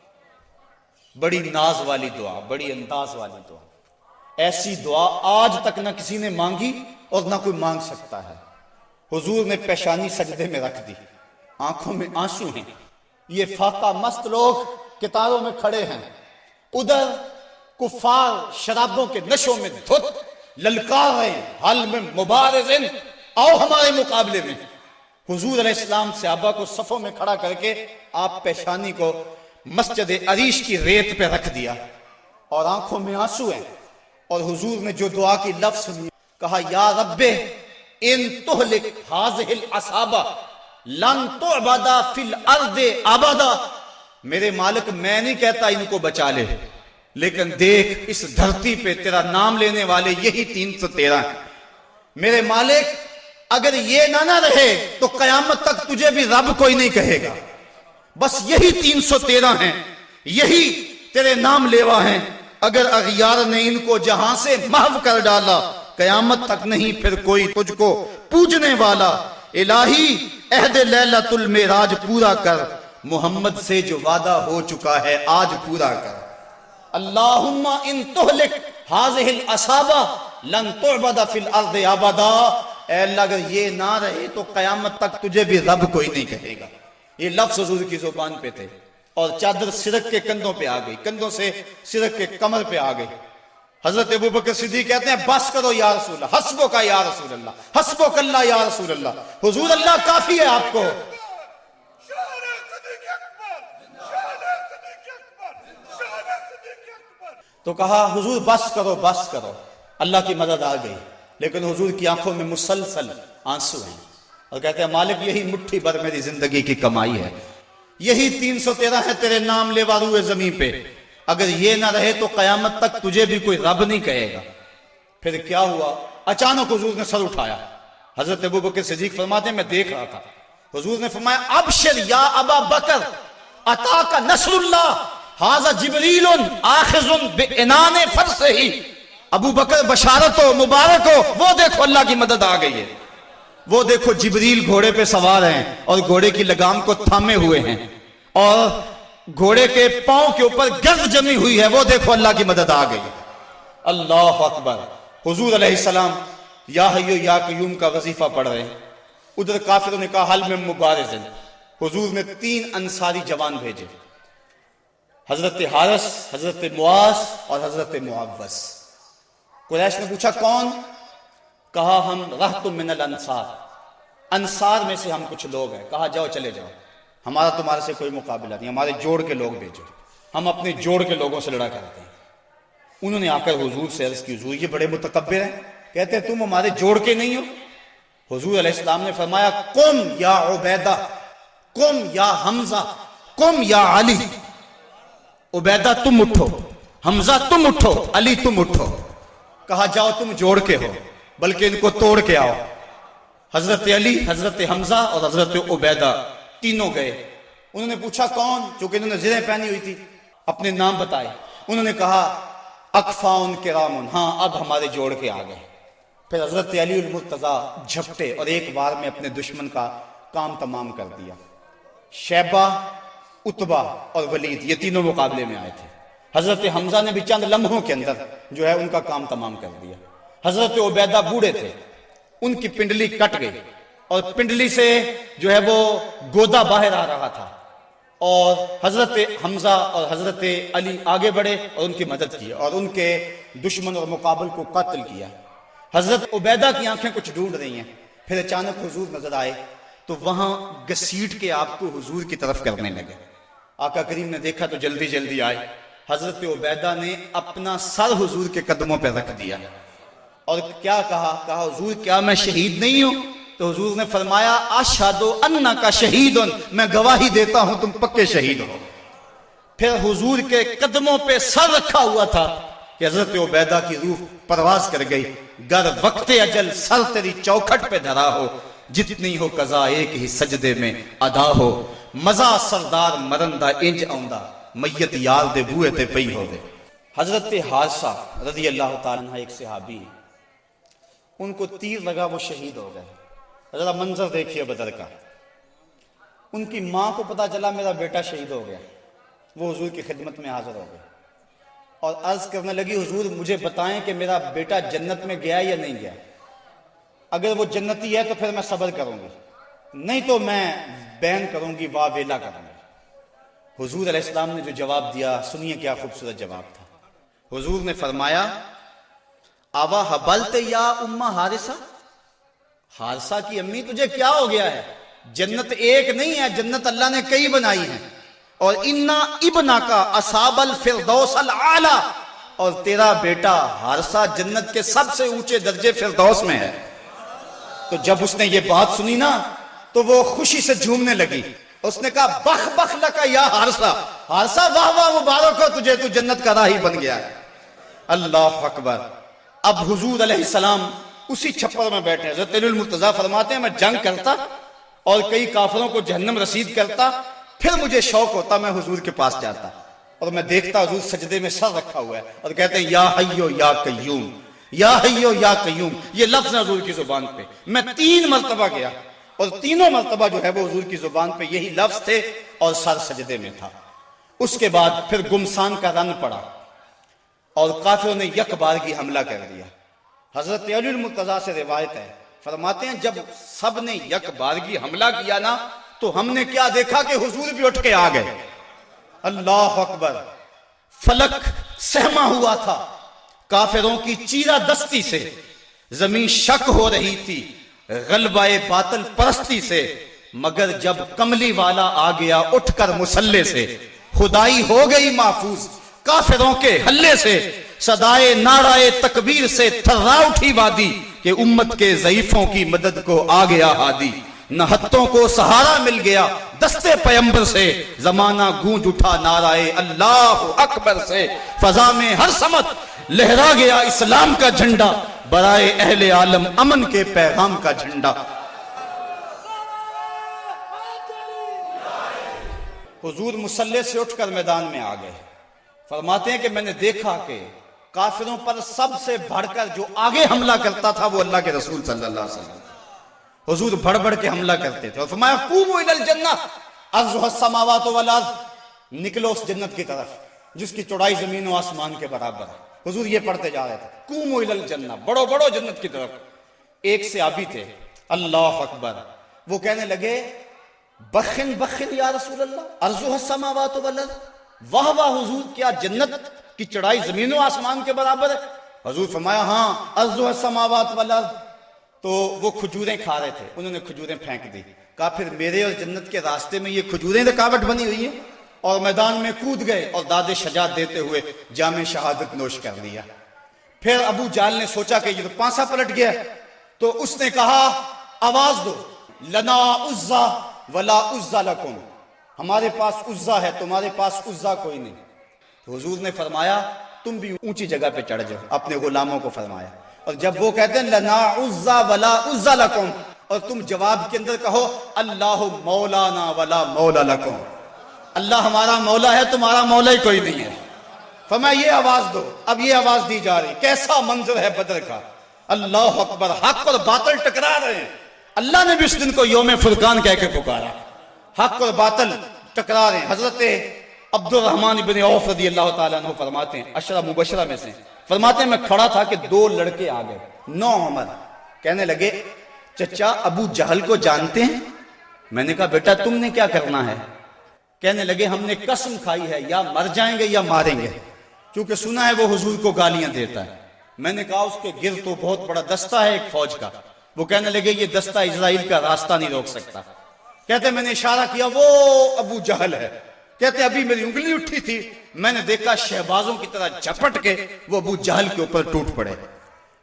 بڑی ناز والی دعا، بڑی انداز والی دعا، ایسی دعا آج تک نہ کسی نے مانگی اور نہ کوئی مانگ سکتا ہے۔ حضور نے پیشانی سجدے میں رکھ دی، آنکھوں میں آنسو ہیں، یہ فاقہ مست لوگ کتاروں میں کھڑے ہیں، ادھر کفار شرابوں کے نشوں میں دھت للکار رہے ہیں، حل میں مبارزن، آؤ ہمارے مقابلے میں۔ حضور علیہ السلام صحابہ کو صفوں میں کھڑا کر کے آپ پیشانی کو مسجد عریش کی ریت پہ رکھ دیا اور آنکھوں میں آنسو ہیں، اور حضور نے جو دعا کی لفظ سنی، کہا یا رب ان تہلک ہذہ العصابہ لن تعبد فی الارض ابدا، میرے مالک میں نہیں کہتا ان کو بچا لے، لیکن دیکھ اس دھرتی پہ تیرا نام لینے والے یہی 313 ہیں، میرے مالک اگر یہ نہ رہے تو قیامت تک تجھے بھی رب کوئی نہیں کہے گا، بس یہی 313 ہیں، یہی تیرے نام لیوا ہیں، اگر اغیار نے ان کو جہاں سے محو کر ڈالا قیامت تک نہیں پھر کوئی تجھ کو پوجنے والا، الہی عہد لیلۃ المعراج پورا کر، محمد سے جو وعدہ ہو چکا ہے آج پورا کر۔ اللہم ان تہلک ہذہ العصابہ لن تعبد فی الارض ابدا، اے اللہ اگر یہ نہ رہے تو قیامت تک تجھے بھی رب کوئی نہیں کہے گا۔ یہ لفظ حضور کی زبان پہ تھے، اور چادر سرک کے کندھوں پہ آ گئی، کندھوں سے سرک کے کمر پہ آ گئی۔ حضرت ابوبکر صدیق کہتے ہیں بس کرو یا رسول اللہ، حسبک یا رسول اللہ، حسبک اللہ یا رسول اللہ، حضور اللہ کافی ہے آپ کو۔ تو کہا حضور بس کرو بس کرو، اللہ کی مدد آ گئی، لیکن حضور کی آنکھوں میں مسلسل آنسو ہیں، اور کہتے ہیں مالک یہی مٹھی بھر میری زندگی کی کمائی ہے، یہی 313 ہے تیرے نام لیوا روئے زمین پہ، اگر یہ نہ رہے تو قیامت تک تجھے بھی کوئی رب نہیں کہے گا۔ پھر کیا ہوا؟ اچانک حضور نے سر اٹھایا، حضرت ابوبکر صدیق فرماتے ہیں میں دیکھ رہا تھا، حضور نے فرمایا ابشر یا ابا بکر اتاک نصر اللہ ھذا جبریل آخذ بعنان فرسہ، ابو بکر بشارت ہو، مبارک ہو، وہ دیکھو اللہ کی مدد آ گئی ہے، وہ دیکھو جبریل گھوڑے پہ سوار ہیں اور گھوڑے کی لگام کو تھامے ہوئے ہیں، اور گھوڑے کے پاؤں کے اوپر گرد جمی ہوئی ہے، وہ دیکھو اللہ کی مدد آ گئی۔ اللہ اکبر۔ حضور علیہ السلام یا حیو یا قیوم کا وظیفہ پڑھ رہے ہیں، ادھر کافروں نے کہا حل میں مبارزن، حضور نے 3 انصاری جوان بھیجے، حضرت حارث، حضرت معاذ اور حضرت معوذ۔ قریش نے پوچھا کون؟ کہا ہم رہت من الانصار، انصار میں سے ہم کچھ لوگ ہیں، کہا جاؤ چلے جاؤ، ہمارا تمہارے سے کوئی مقابلہ نہیں، ہمارے جوڑ کے لوگ بھیجو، ہم اپنے جوڑ کے لوگوں سے لڑا کرتے ہیں۔ انہوں نے آ کر حضور سے عرض کی حضور یہ بڑے متکبر ہیں، کہتے ہیں تم ہمارے جوڑ کے نہیں ہو۔ حضور علیہ السلام نے فرمایا قم یا عبیدہ، قم یا حمزہ، قم یا علی، عبیدہ تم اٹھو، حمزہ تم اٹھو، علی تم اٹھو۔ کہا جاؤ تم جوڑ کے ہو، بلکہ ان کو توڑ کے آؤ۔ حضرت علی، حضرت حمزہ اور حضرت عبیدہ تینوں گئے۔ انہوں نے پوچھا کون؟ چونکہ انہوں نے زرہیں پہنی ہوئی تھی، اپنے نام بتائے۔ انہوں نے کہا اکفاؤن کرامن، ہاں اب ہمارے جوڑ کے آ گئے۔ پھر حضرت علی المرتضیٰ جھپٹے اور ایک بار میں اپنے دشمن کا کام تمام کر دیا۔ شیبہ، عتبہ اور ولید یہ تینوں مقابلے میں آئے تھے۔ حضرت حمزہ نے بھی چند لمحوں کے اندر جو ہے ان کا کام تمام کر دیا۔ حضرت عبیدہ بوڑھے تھے، ان کی پنڈلی کٹ گئی اور پنڈلی سے جو ہے وہ گودا باہر آ رہا تھا۔ اور حضرت حمزہ اور حضرت علی آگے بڑھے اور ان کی مدد کی اور ان کے دشمن اور مقابل کو قتل کیا۔ حضرت عبیدہ کی آنکھیں کچھ ڈھونڈ رہی ہیں، پھر اچانک حضور نظر آئے تو وہاں گھسیٹ کے آپ کو حضور کی طرف کرنے لگے۔ آقا کریم نے دیکھا تو جلدی جلدی آئے۔ حضرت عبیدہ نے اپنا سر حضور کے قدموں پہ رکھ دیا اور کیا کہا حضور کیا میں شہید نہیں ہوں؟ تو حضور نے فرمایا اشہد انک شہید، میں گواہی دیتا ہوں تم پکے شہید ہو۔ پھر حضور کے قدموں پہ سر رکھا ہوا تھا کہ حضرت عبیدہ کی روح پرواز کر گئی۔ گر وقت اجل سر تیری چوکھٹ پہ دھرا ہو، جتنی ہو قضا ایک ہی سجدے میں ادا ہو، مزہ سردار مرندہ انج آؤندہ، میت یار دے بوئے تے پئی ہو دے۔ حضرت حارثہ رضی اللہ تعالیٰ عنہ ایک صحابی ہیں، ان کو تیر لگا، وہ شہید ہو گئے۔ ذرا منظر دیکھیے بدر کا۔ ان کی ماں کو پتا چلا میرا بیٹا شہید ہو گیا، وہ حضور کی خدمت میں حاضر ہو گئے اور عرض کرنے لگی حضور مجھے بتائیں کہ میرا بیٹا جنت میں گیا یا نہیں گیا، اگر وہ جنتی ہے تو پھر میں صبر کروں گی، نہیں تو میں بین کروں گی، واہ ویلا کروں گی۔ حضور علیہ السلام نے جو جواب دیا سنیے کیا خوبصورت جواب تھا۔ حضور نے فرمایا آوا حبلت یا امہ حارثہ، حارثہ کی امی تجھے کیا ہو گیا ہے؟ جنت ایک نہیں ہے، جنت اللہ نے کئی بنائی ہیں، اور انا ابنا کا اصحاب الفردوس الاعلی، اور تیرا بیٹا حارثہ جنت کے سب سے اونچے درجے فردوس میں ہے۔ تو جب اس نے یہ بات سنی نا تو وہ خوشی سے جھومنے لگی، اس نے کہا بخ بخ لکا یا حارثہ، حارثہ واہ واہ مبارک ہو تجھے، تو جنت کا راہی بن گیا ہے۔ اللہ اکبر۔ اب حضور علیہ السلام اسی چھپر میں بیٹھے ہیں۔ حضرت علی المرتضیٰ فرماتے ہیں میں جنگ کرتا اور کئی کافروں کو جہنم رسید کرتا، پھر مجھے شوق ہوتا میں حضور کے پاس جاتا اور میں دیکھتا حضور سجدے میں سر رکھا ہوا ہے اور کہتے ہیں یا حیو یا قیوم، یا حیو یا قیوم، یہ لفظ ہے حضور کی زبان پہ۔ میں 3 مرتبہ گیا اور تینوں مرتبہ جو ہے وہ حضور کی زبان پہ یہی لفظ تھے اور سر سجدے میں تھا۔ اس کے بعد پھر گمسان کا رن پڑا اور کافروں نے یک بارگی حملہ کر دیا۔ حضرت علی المرتضیٰ سے روایت ہے، فرماتے ہیں جب سب نے یک بارگی حملہ کیا نا تو ہم نے کیا دیکھا کہ حضور بھی اٹھ کے آ گئے۔ اللہ اکبر۔ فلک سہما ہوا تھا کافروں کی چیرہ دستی سے، زمین شک ہو رہی تھی غلبہ باطل پرستی سے، مگر جب کملی والا آ گیا اٹھ کر مسلح سے، خدائی ہو گئی محفوظ کافروں کے حلے سے، صدائے نعرہ تکبیر سے تھرا اٹھی وادی، کہ امت کے ضعیفوں کی مدد کو آ گیا ہادی، نہتوں کو سہارا مل گیا دستے پیمبر سے، زمانہ گونج اٹھا نعرہ اللہ اکبر سے، فضا میں ہر سمت لہرا گیا اسلام کا جھنڈا، برائے اہل عالم امن کے پیغام کا جھنڈا۔ حضور مسلح سے اٹھ کر میدان میں آ گئے۔ فرماتے ہیں کہ میں نے دیکھا کہ کافروں پر سب سے بڑھ کر جو آگے حملہ کرتا تھا وہ اللہ کے رسول صلی اللہ علیہ وسلم۔ حضور بڑھ بڑھ کے حملہ کرتے تھے اور فرمایا قوموا الی الجنہ عرضها السماوات والارض، نکلو اس جنت کی طرف جس کی چوڑائی زمین و آسمان کے برابر ہے۔ حضور یہ پڑھتے جا رہے تھے قوموا الی الجنہ، بڑھو بڑھو جنت کی طرف۔ ایک صحابی تھے اللہ اکبر، وہ کہنے لگے بخن بخن یا رسول اللہ عرضها السماوات والارض، واہ واہ حضور کیا جنت کی چڑھائی زمین و آسمان کے برابر ہے؟ حضور فرمایا ہاں عرضها السماوات والارض۔ تو وہ کھجوریں کھا رہے تھے، انہوں نے کھجوریں پھینک دی، کہا پھر میرے اور جنت کے راستے میں یہ کھجوریں رکاوٹ بنی ہوئی ہیں، اور میدان میں کود گئے اور داد شجاعت دیتے ہوئے جام شہادت نوش کر لیا۔ پھر ابو جہل نے سوچا کہ یہ تو پانسا پلٹ گیا، تو اس نے کہا آواز دو لنا عزا ولا عزا لکم، ہمارے پاس عزا ہے تمہارے پاس عزا کوئی نہیں۔ تو حضور نے فرمایا تم بھی اونچی جگہ پہ چڑھ جاؤ، اپنے غلاموں کو فرمایا، اور جب وہ کہتے ہیں لنا عزا ولا عزا لکم، اور تم جواب کے اندر کہو اللہ مولانا ولا مولا لکم، اللہ ہمارا مولا ہے تمہارا مولا ہی کوئی نہیں ہے۔ فرمایا یہ آواز دو، اب یہ آواز دی جا رہی، کیسا منظر ہے بدر کا، اللہ اکبر، حق اور باطل ٹکرا رہے ہیں۔ اللہ نے بھی اس دن کو یوم فرقان کہہ کے پکارا، حق اور باطل ٹکرا رہے ہیں۔ حضرت عبد الرحمن بن عوف رضی اللہ تعالیٰ عنہ فرماتے ہیں، عشرہ مبشرہ میں سے، فرماتے ہیں میں کھڑا تھا کہ 2 لڑکے آ گئے، 9 عمر، کہنے لگے چچا ابو جہل کو جانتے ہیں؟ میں نے کہا بیٹا تم نے کیا کرنا ہے؟ کہنے لگے ہم نے قسم کھائی ہے یا مر جائیں گے یا ماریں گے، کیونکہ سنا ہے وہ حضور کو گالیاں دیتا ہے۔ میں نے کہا اس کے گرد تو بہت بڑا دستہ ہے ایک فوج کا۔ وہ کہنے لگے یہ دستہ اسرائیل کا راستہ نہیں روک سکتا۔ کہتے میں نے اشارہ کیا وہ ابو جہل ہے۔ کہتے ابھی میری انگلی اٹھی تھی، میں نے دیکھا شہبازوں کی طرح جھپٹ کے وہ ابو جہل کے اوپر ٹوٹ پڑے۔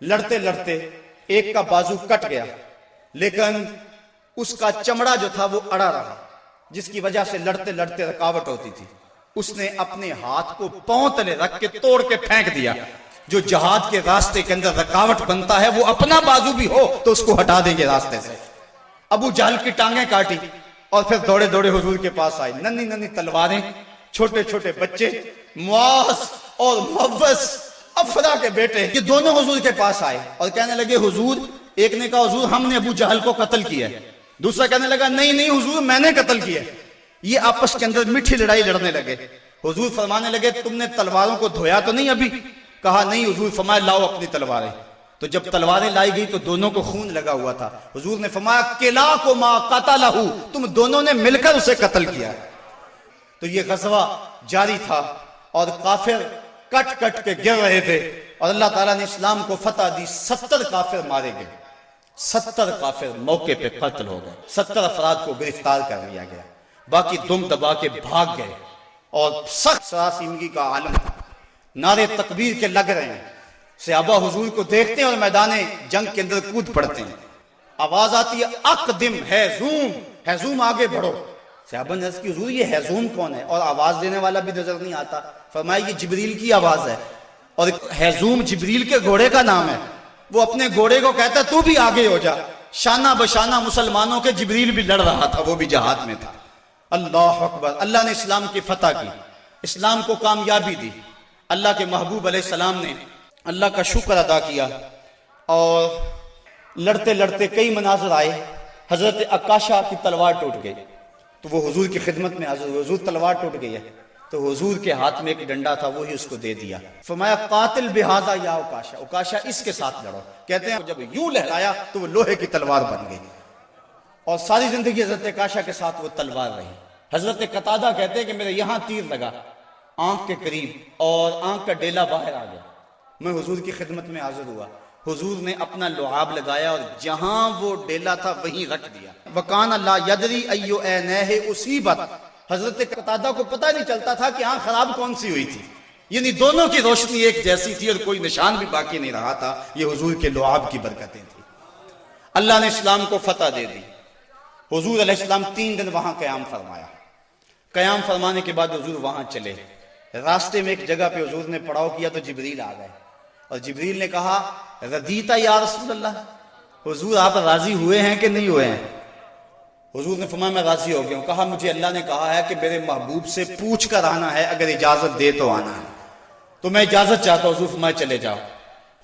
لڑتے لڑتے ایک کا بازو کٹ گیا، لیکن اس کا چمڑا جو تھا وہ اڑا رہا، جس کی وجہ سے لڑتے لڑتے رکاوٹ ہوتی تھی۔ اس نے اپنے ہاتھ کو پاؤں تلے رکھ کے توڑ کے پھینک دیا۔ جو جہاد کے راستے کے اندر رکاوٹ بنتا ہے وہ اپنا بازو بھی ہو تو اس کو ہٹا دیں گے راستے سے۔ ابو جہل کی ٹانگیں کاٹی اور پھر دوڑے دوڑے حضور کے پاس آئے۔ ننھی ننھی تلواریں، چھوٹے چھوٹے بچے، معاذ اور محوذ افرا کے بیٹے، یہ دونوں حضور کے پاس آئے اور کہنے لگے حضور، ایک نے کہا حضور ہم نے ابو جہل کو قتل کیا ہے، دوسرا کہنے لگا نہیں نہیں حضور میں نے قتل کیا۔ یہ آپس کے اندر میٹھی لڑائی لڑنے لگے۔ حضور فرمانے لگے تم نے تلواروں کو دھویا تو نہیں ابھی؟ کہا نہیں حضور۔ فرمایا لاؤ اپنی تلواریں۔ تو جب تلواریں لائی گئی تو دونوں کو خون لگا ہوا تھا۔ حضور نے فرمایا کلاکما قتلہ، تم دونوں نے مل کر اسے قتل کیا۔ تو یہ غزوہ جاری تھا اور کافر کٹ کٹ کے گر رہے تھے اور اللہ تعالیٰ نے اسلام کو فتح دی۔ 70 کافر مارے گئے، 70 کافر موقع پہ قتل ہو گئے، 70 افراد کو گرفتار کر لیا گیا، باقی دم دبا کے بھاگ گئے۔ اور سخت سراسیمگی کا عالم، نعرے تکبیر کے لگ رہے ہیں، صحابہ حضور کو دیکھتے ہیں اور میدان جنگ کے اندر کود پڑتے ہیں۔ آواز آتی ہے اقدم ہیزوم، ہیزوم آگے بڑھو۔ صحابہ نے عرض کی حضور یہ ہیزوم کون ہے؟ اور آواز دینے والا بھی نظر نہیں آتا۔ فرمایا یہ جبریل کی آواز ہے، اور ہیزوم جبریل کے گھوڑے کا نام ہے۔ وہ اپنے گھوڑے کو کہتا ہے تو بھی آگے ہو جا۔ شانہ بشانہ مسلمانوں کے جبریل بھی لڑ رہا تھا، وہ بھی جہاد میں تھا۔ اللہ اکبر۔ اللہ نے اسلام کی فتح کی، اسلام کو کامیابی دی۔ اللہ کے محبوب علیہ السلام نے اللہ کا شکر ادا کیا اور لڑتے لڑتے کئی مناظر آئے۔ حضرت عکاشہ کی تلوار ٹوٹ گئی تو وہ حضور کی خدمت میں حاضر ہوئے، حضور تلوار ٹوٹ گئی ہے۔ تو حضور کے ہاتھ میں ایک ڈنڈا تھا، وہی اس کو دے دیا۔ فرمایا قاتل بہذا یا عکاشہ، عکاشہ اس کے ساتھ لڑو۔ کہتے ہیں جب یوں لہرایا تو وہ لوہے کی تلوار بن گئی اور ساری زندگی حضرت عکاشہ کے ساتھ وہ تلوار رہی۔ حضرت قتادہ کہتے ہیں کہ میرے یہاں تیر لگا آنکھ کے قریب اور آنکھ کا ڈیلا باہر آ گیا۔ میں حضور کی خدمت میں حاضر ہوا، حضور نے اپنا لعاب لگایا اور جہاں وہ ڈیلا تھا وہیں رکھ دیا۔ وَقَانَ لَا يَدْرِي أَيُّ عَيْنَيْهِ أُصِيبَتْ، حضرت قتادہ کو پتہ نہیں چلتا تھا کہ آنکھ خراب کون سی ہوئی تھی، یعنی دونوں کی روشنی ایک جیسی تھی اور کوئی نشان بھی باقی نہیں رہا تھا۔ یہ حضور کے لعاب کی برکتیں تھیں۔ اللہ نے اسلام کو فتح دے دی۔ حضور علیہ السلام 3 دن وہاں قیام فرمایا۔ قیام فرمانے کے بعد حضور وہاں چلے۔ راستے میں ایک جگہ پہ حضور نے پڑاؤ کیا تو جبریل آ گئے اور جبریل نے کہا ردیتا یا رسول اللہ، حضور آپ راضی ہوئے ہیں کہ نہیں ہوئے ہیں؟ حضور نے فرمایا میں راضی ہو گیا ہوں۔ کہا مجھے اللہ نے کہا ہے کہ میرے محبوب سے پوچھ کر آنا ہے، اگر اجازت دے تو آنا ہے، تو میں اجازت چاہتا ہوں۔ حضور فرمایا چلے جاؤ۔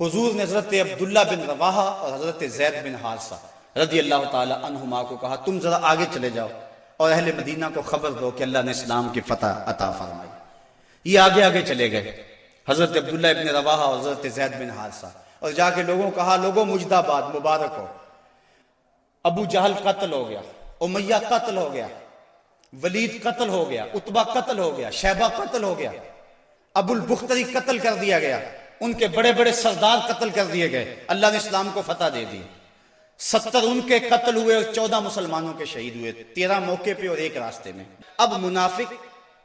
حضور نے حضرت عبداللہ بن رواحہ اور حضرت زید بن حارثہ رضی اللہ تعالی عنہما کو کہا تم ذرا آگے چلے جاؤ اور اہل مدینہ کو خبر دو کہ اللہ نے اسلام کی فتح عطا فرمائی۔ یہ آگے آگے چلے گئے، حضرت عبداللہ ابن رواحہ اور حضرت زید بن حارثہ، اور جا کے لوگوں کو کہا لوگوں مجدہ باد، مبارک ہو، ابو جہل قتل ہو گیا، امیہ قتل ہو گیا، ولید قتل ہو گیا، عتبہ قتل ہو گیا، شیبہ قتل ہو گیا، ابو البختری قتل کر دیا گیا، ان کے بڑے بڑے سردار قتل کر دیے گئے۔ اللہ نے اسلام کو فتح دے دی۔ 70 ان کے قتل ہوئے اور 14 مسلمانوں کے شہید ہوئے، 13 موقع پہ اور 1 راستے میں۔ اب منافق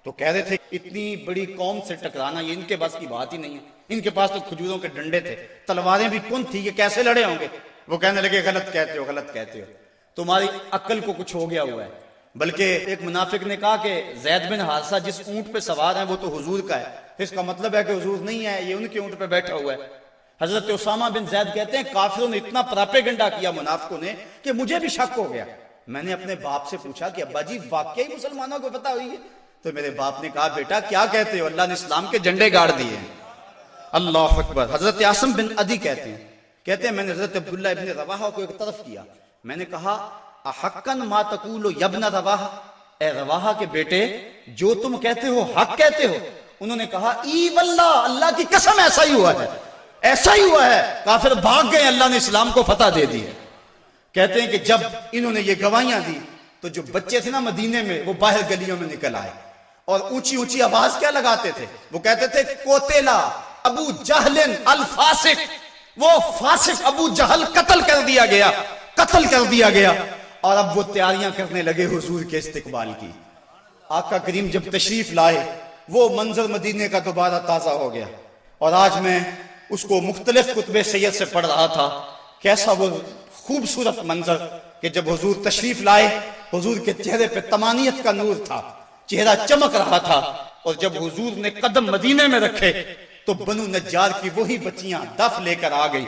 تو کہہ رہے تھے اتنی بڑی قوم سے ٹکرانا یہ ان کے بس کی بات ہی نہیں ہے، ان کے پاس تو کھجوروں کے ڈنڈے تھے، تلواریں بھی کن تھی، یہ کیسے لڑے ہوں گے؟ وہ کہنے لگے غلط کہتے ہو، غلط کہتے ہو، تمہاری عقل کو کچھ ہو گیا ہوا ہے۔ بلکہ ایک منافق نے کہا کہ زید بن حارثہ جس اونٹ پہ سوار ہیں وہ تو حضور کا ہے، اس کا مطلب ہے کہ حضور نہیں ہے، یہ ان کے اونٹ پہ بیٹھا ہوا ہے۔ حضرت اسامہ بن زید کہتے ہیں کافروں نے اتنا پراپیگنڈا کیا منافقوں نے کہ مجھے بھی شک ہو گیا۔ میں نے اپنے باپ سے پوچھا کہ ابا جی واقعی مسلمانوں کو پتہ ہوئی ہے؟ تو میرے باپ نے کہا بیٹا کیا کہتے ہو، اللہ نے اسلام کے جھنڈے گاڑ دیے ہیں۔ اللہ اکبر۔ حضرت عاصم بن عدی کہتے ہیں میں نے حضرت عبداللہ ابن رواحہ کو ایک طرف کیا، میں نے کہا احقن ما تقول یا ابن رواحہ، اے رواحہ کے بیٹے جو تم کہتے ہو حق کہتے ہو؟ انہوں نے کہا ای واللہ، اللہ کی قسم ایسا ہی ہوا ہے، ایسا ہی ہوا ہے۔ کافر بھاگ گئے، اللہ نے اسلام کو فتح دے دی۔ کہتے ہیں کہ جب انہوں نے یہ گواہیاں دی تو جو بچے تھے نا مدینے میں وہ باہر گلیوں میں نکل آئے اور اونچی اونچی آواز کیا لگاتے تھے؟ وہ کہتے تھے قتل ابو جہل الفاسق، وہ فاسق ابو جہل قتل کر دیا گیا، قتل کر دیا گیا۔ اور اب وہ تیاریاں کرنے لگے حضور کے استقبال کی۔ آقا کریم جب تشریف لائے وہ منظر مدینے کا دوبارہ تازہ ہو گیا، اور آج میں اس کو مختلف کتب سید سے پڑھ رہا تھا۔ کیسا وہ خوبصورت منظر کہ جب حضور تشریف لائے، حضور کے چہرے پہ طمانیت کا نور تھا، چہرہ چمک رہا تھا، اور جب حضور نے قدم مدینے میں رکھے تو بنو نجار کی وہی بچیاں دف لے کر آ گئی،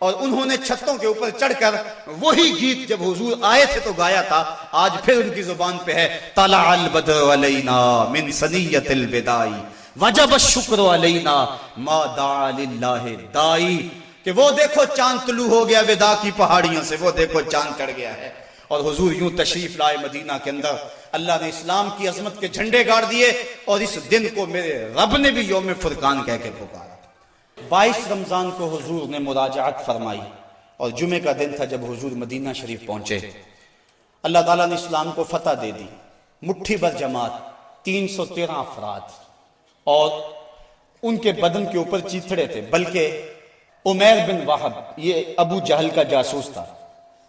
اور انہوں نے چھتوں کے اوپر چڑھ کر وہی گیت جب حضور آئے تھے تو گایا تھا، آج پھر ان کی زبان پہ ہے طلع البدر علینا من ثنیۃ الوداع وجب الشکر علینا ما دعا للہ دائی، کہ وہ دیکھو چاند طلوع ہو گیا وداع کی پہاڑیوں سے، وہ دیکھو چاند چڑھ گیا ہے۔ اور حضور یوں تشریف لائے مدینہ کے اندر، اللہ نے اسلام کی عظمت کے جھنڈے گاڑ دیے، اور اس دن کو میرے رب نے بھی یوم فرقان کہہ کے پکارا۔ 22 رمضان کو حضور نے مراجعت فرمائی، اور جمعے کا دن تھا جب حضور مدینہ شریف پہنچے۔ اللہ تعالیٰ نے اسلام کو فتح دے دی، مٹھی بھر جماعت، 313 افراد، اور ان کے بدن کے اوپر چیتھڑے تھے، بلکہ عمیر بن وہب، یہ ابو جہل کا جاسوس تھا،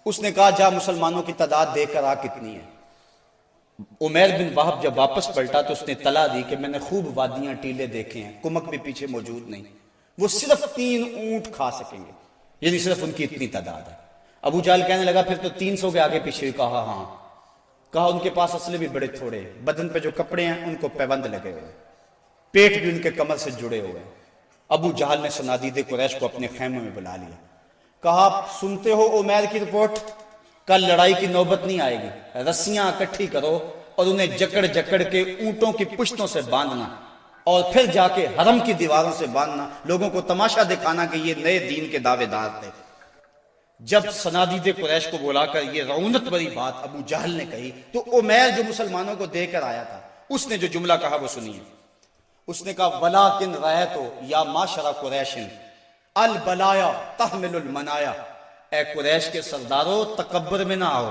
اس نے کہا جا مسلمانوں کی تعداد دیکھ کر آ کتنی ہے۔ عمیر بن وہب جب واپس پلٹا تو اس نے اطلاع دی کہ میں نے خوب وادیاں ٹیلے دیکھے ہیں، کمک بھی پیچھے موجود نہیں، وہ صرف 3 اونٹ کھا سکیں گے، یعنی صرف ان کی اتنی تعداد ہے۔ ابو جہل کہنے لگا پھر تو 300 کے آگے پیچھے، کہا ہاں، کہا ان کے پاس اسلحے بھی بڑے تھوڑے، بدن پہ جو کپڑے ہیں ان کو پیبند لگے ہوئے، پیٹ بھی ان کے کمر سے جڑے ہوئے۔ ابو جہل نے صنادید قریش کو اپنے خیمے میں بلا لیا، کہا سنتے ہو عمیر کی رپورٹ، کل لڑائی کی نوبت نہیں آئے گی، رسیاں اکٹھی کرو اور انہیں جکڑ جکڑ کے اونٹوں کی پشتوں سے باندھنا، اور پھر جا کے حرم کی دیواروں سے باندھنا، لوگوں کو تماشا دکھانا کہ یہ نئے دین کے دعوے دار تھے۔ جب صنادید قریش کو بلا کر یہ رعونت بری بات ابو جہل نے کہی تو عمیر جو مسلمانوں کو دے کر آیا تھا اس نے جو جملہ کہا وہ سنیے۔ اس نے کہا وَلَٰكِنْ رَأَيْتُ يَا مَعْشَرَ قُرَيْشٍ الْبَلَايَا تَحْمِلُ الْمَنَايَا، اے قریش کے سردارو تکبر میں نہ آؤ،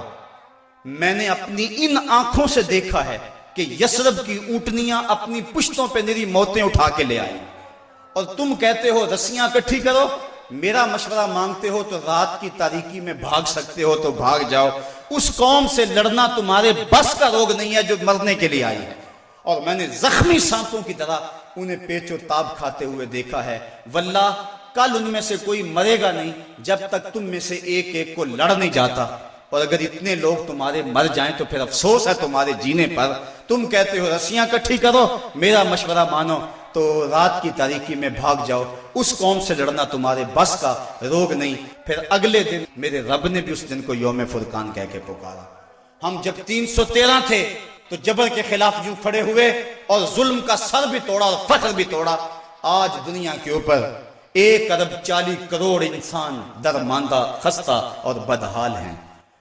میں نے اپنی ان آنکھوں سے دیکھا ہے کہ یثرب کی اونٹنیاں اپنی پشتوں پہ نری موتیں اٹھا کے لے آئی، اور تم کہتے ہو رسیاں اکٹھی کرو، میرا مشورہ مانگتے ہو تو رات کی تاریکی میں بھاگ سکتے ہو تو بھاگ جاؤ، اس قوم سے لڑنا تمہارے بس کا روگ نہیں ہے جو مرنے کے لیے آئی ہے، اور میں نے زخمی سانپوں کی طرح انہیں پیچ و تاب کھاتے ہوئے دیکھا ہے، واللہ کل ان میں سے کوئی مرے گا نہیں جب تک تم میں سے ایک ایک کو لڑ نہیں جاتا، اور اگر اتنے لوگ تمہارے مر جائیں تو پھر افسوس ہے تمہارے جینے پر۔ تم کہتے ہو رسیاں اکٹھی کرو، میرا مشورہ مانو تو رات کی تاریکی میں بھاگ جاؤ، اس قوم سے لڑنا تمہارے بس کا روگ نہیں۔ پھر اگلے دن میرے رب نے بھی اس دن کو یوم فرقان کہہ کے پکارا۔ ہم جب 313 تھے تو جبر کے خلاف یوں کھڑے ہوئے اور ظلم کا سر بھی توڑا اور فخر بھی توڑا۔ آج دنیا کے اوپر 1 ارب 40 کروڑ انسان درماندہ، خستہ اور بدحال ہیں۔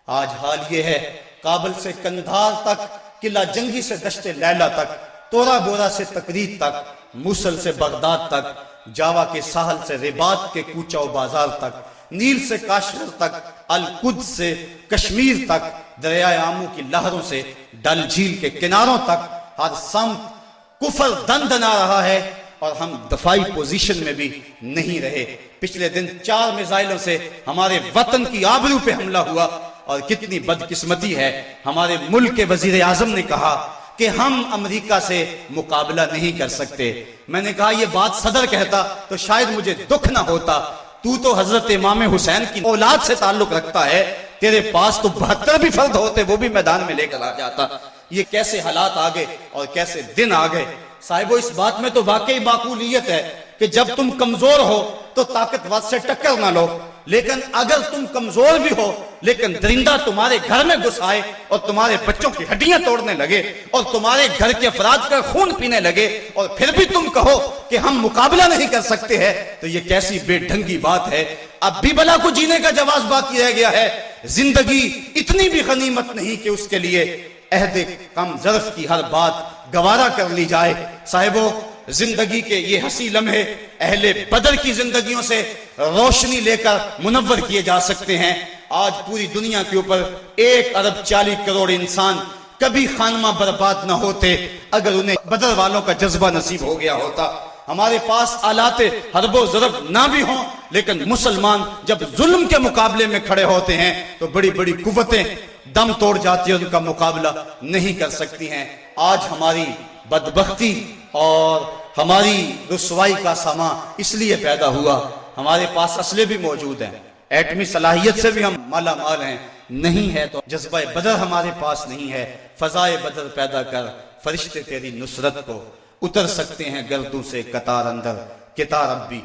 آج حال یہ ہے کابل سے کندھار تک، قلعہ جنگی سے دشت لیلہ تک، تورا بورا سے تکریت تک، موصل سے بغداد تک، جاوا کے ساحل سے رباط کے کوچہ و بازار تک، نیل سے کاشغر تک، القدس سے کشمیر تک، دریائے آمو کی لہروں سے ڈل جھیل کے کناروں تک، ہر سمت کفر دندنا رہا ہے اور ہم دفاعی پوزیشن میں بھی نہیں رہے۔ پچھلے دن 4 میزائلوں سے ہمارے وطن کی آبرو پہ حملہ ہوا، اور کتنی بدقسمتی ہے ہمارے ملک کے وزیر اعظم نے کہا کہ ہم امریکہ سے مقابلہ نہیں کر سکتے۔ میں نے کہا یہ بات صدر کہتا تو شاید مجھے دکھ نہ ہوتا، تو حضرت امام حسین کی اولاد سے تعلق رکھتا ہے، تیرے پاس تو 72 بھی فرد ہوتے، وہ بھی میدان میں لے کر آ جاتا۔ یہ کیسے حالات آگے اور کیسے دن آگے۔ صاحبو اس بات میں تو واقعی معقولیت ہے کہ جب تم کمزور ہو تو طاقتور سے ٹکر نہ لو، لیکن اگر تم کمزور بھی ہو لیکن درندہ تمہارے گھر میں گھس آئے اور تمہارے بچوں کی ہڈیاں توڑنے لگے اور تمہارے گھر کے افراد کا خون پینے لگے اور پھر بھی تم کہو کہ ہم مقابلہ نہیں کر سکتے ہیں، تو یہ کیسی بے ڈھنگی بات ہے۔ اب بھی بلا کو جینے کا جواز باقی رہ گیا ہے۔ زندگی اتنی بھی غنیمت نہیں کہ اس کے لیے عہد کم ظرف کی ہر بات گوارا کر لی جائے۔ صاحبو زندگی کے یہ حسی لمحے اہل بدر کی زندگیوں سے روشنی لے کر منور کیے جا سکتے ہیں۔ آج پوری دنیا کے اوپر 1.40 ارب انسان کبھی خانمہ برباد نہ ہوتے اگر انہیں بدر والوں کا جذبہ نصیب ہو گیا ہوتا۔ ہمارے پاس آلات حرب و ضرب نہ بھی ہوں، لیکن مسلمان جب ظلم کے مقابلے میں کھڑے ہوتے ہیں تو بڑی بڑی قوتیں دم توڑ جاتی ہیں، ان کا مقابلہ نہیں کر سکتی ہیں۔ آج ہماری بدبختی اور ہماری رسوائی کا سامان اس لیے پیدا ہوا، ہمارے پاس اسلحے بھی موجود ہیں، ایٹمی صلاحیت سے بھی ہم مالا مال ہیں، نہیں ہے تو جذبہ بدر ہمارے پاس نہیں ہے۔ فضائے بدر پیدا کر، فرشتے تیری نصرت کو اتر سکتے ہیں گردوں سے قطار اندر، کتار اب بھی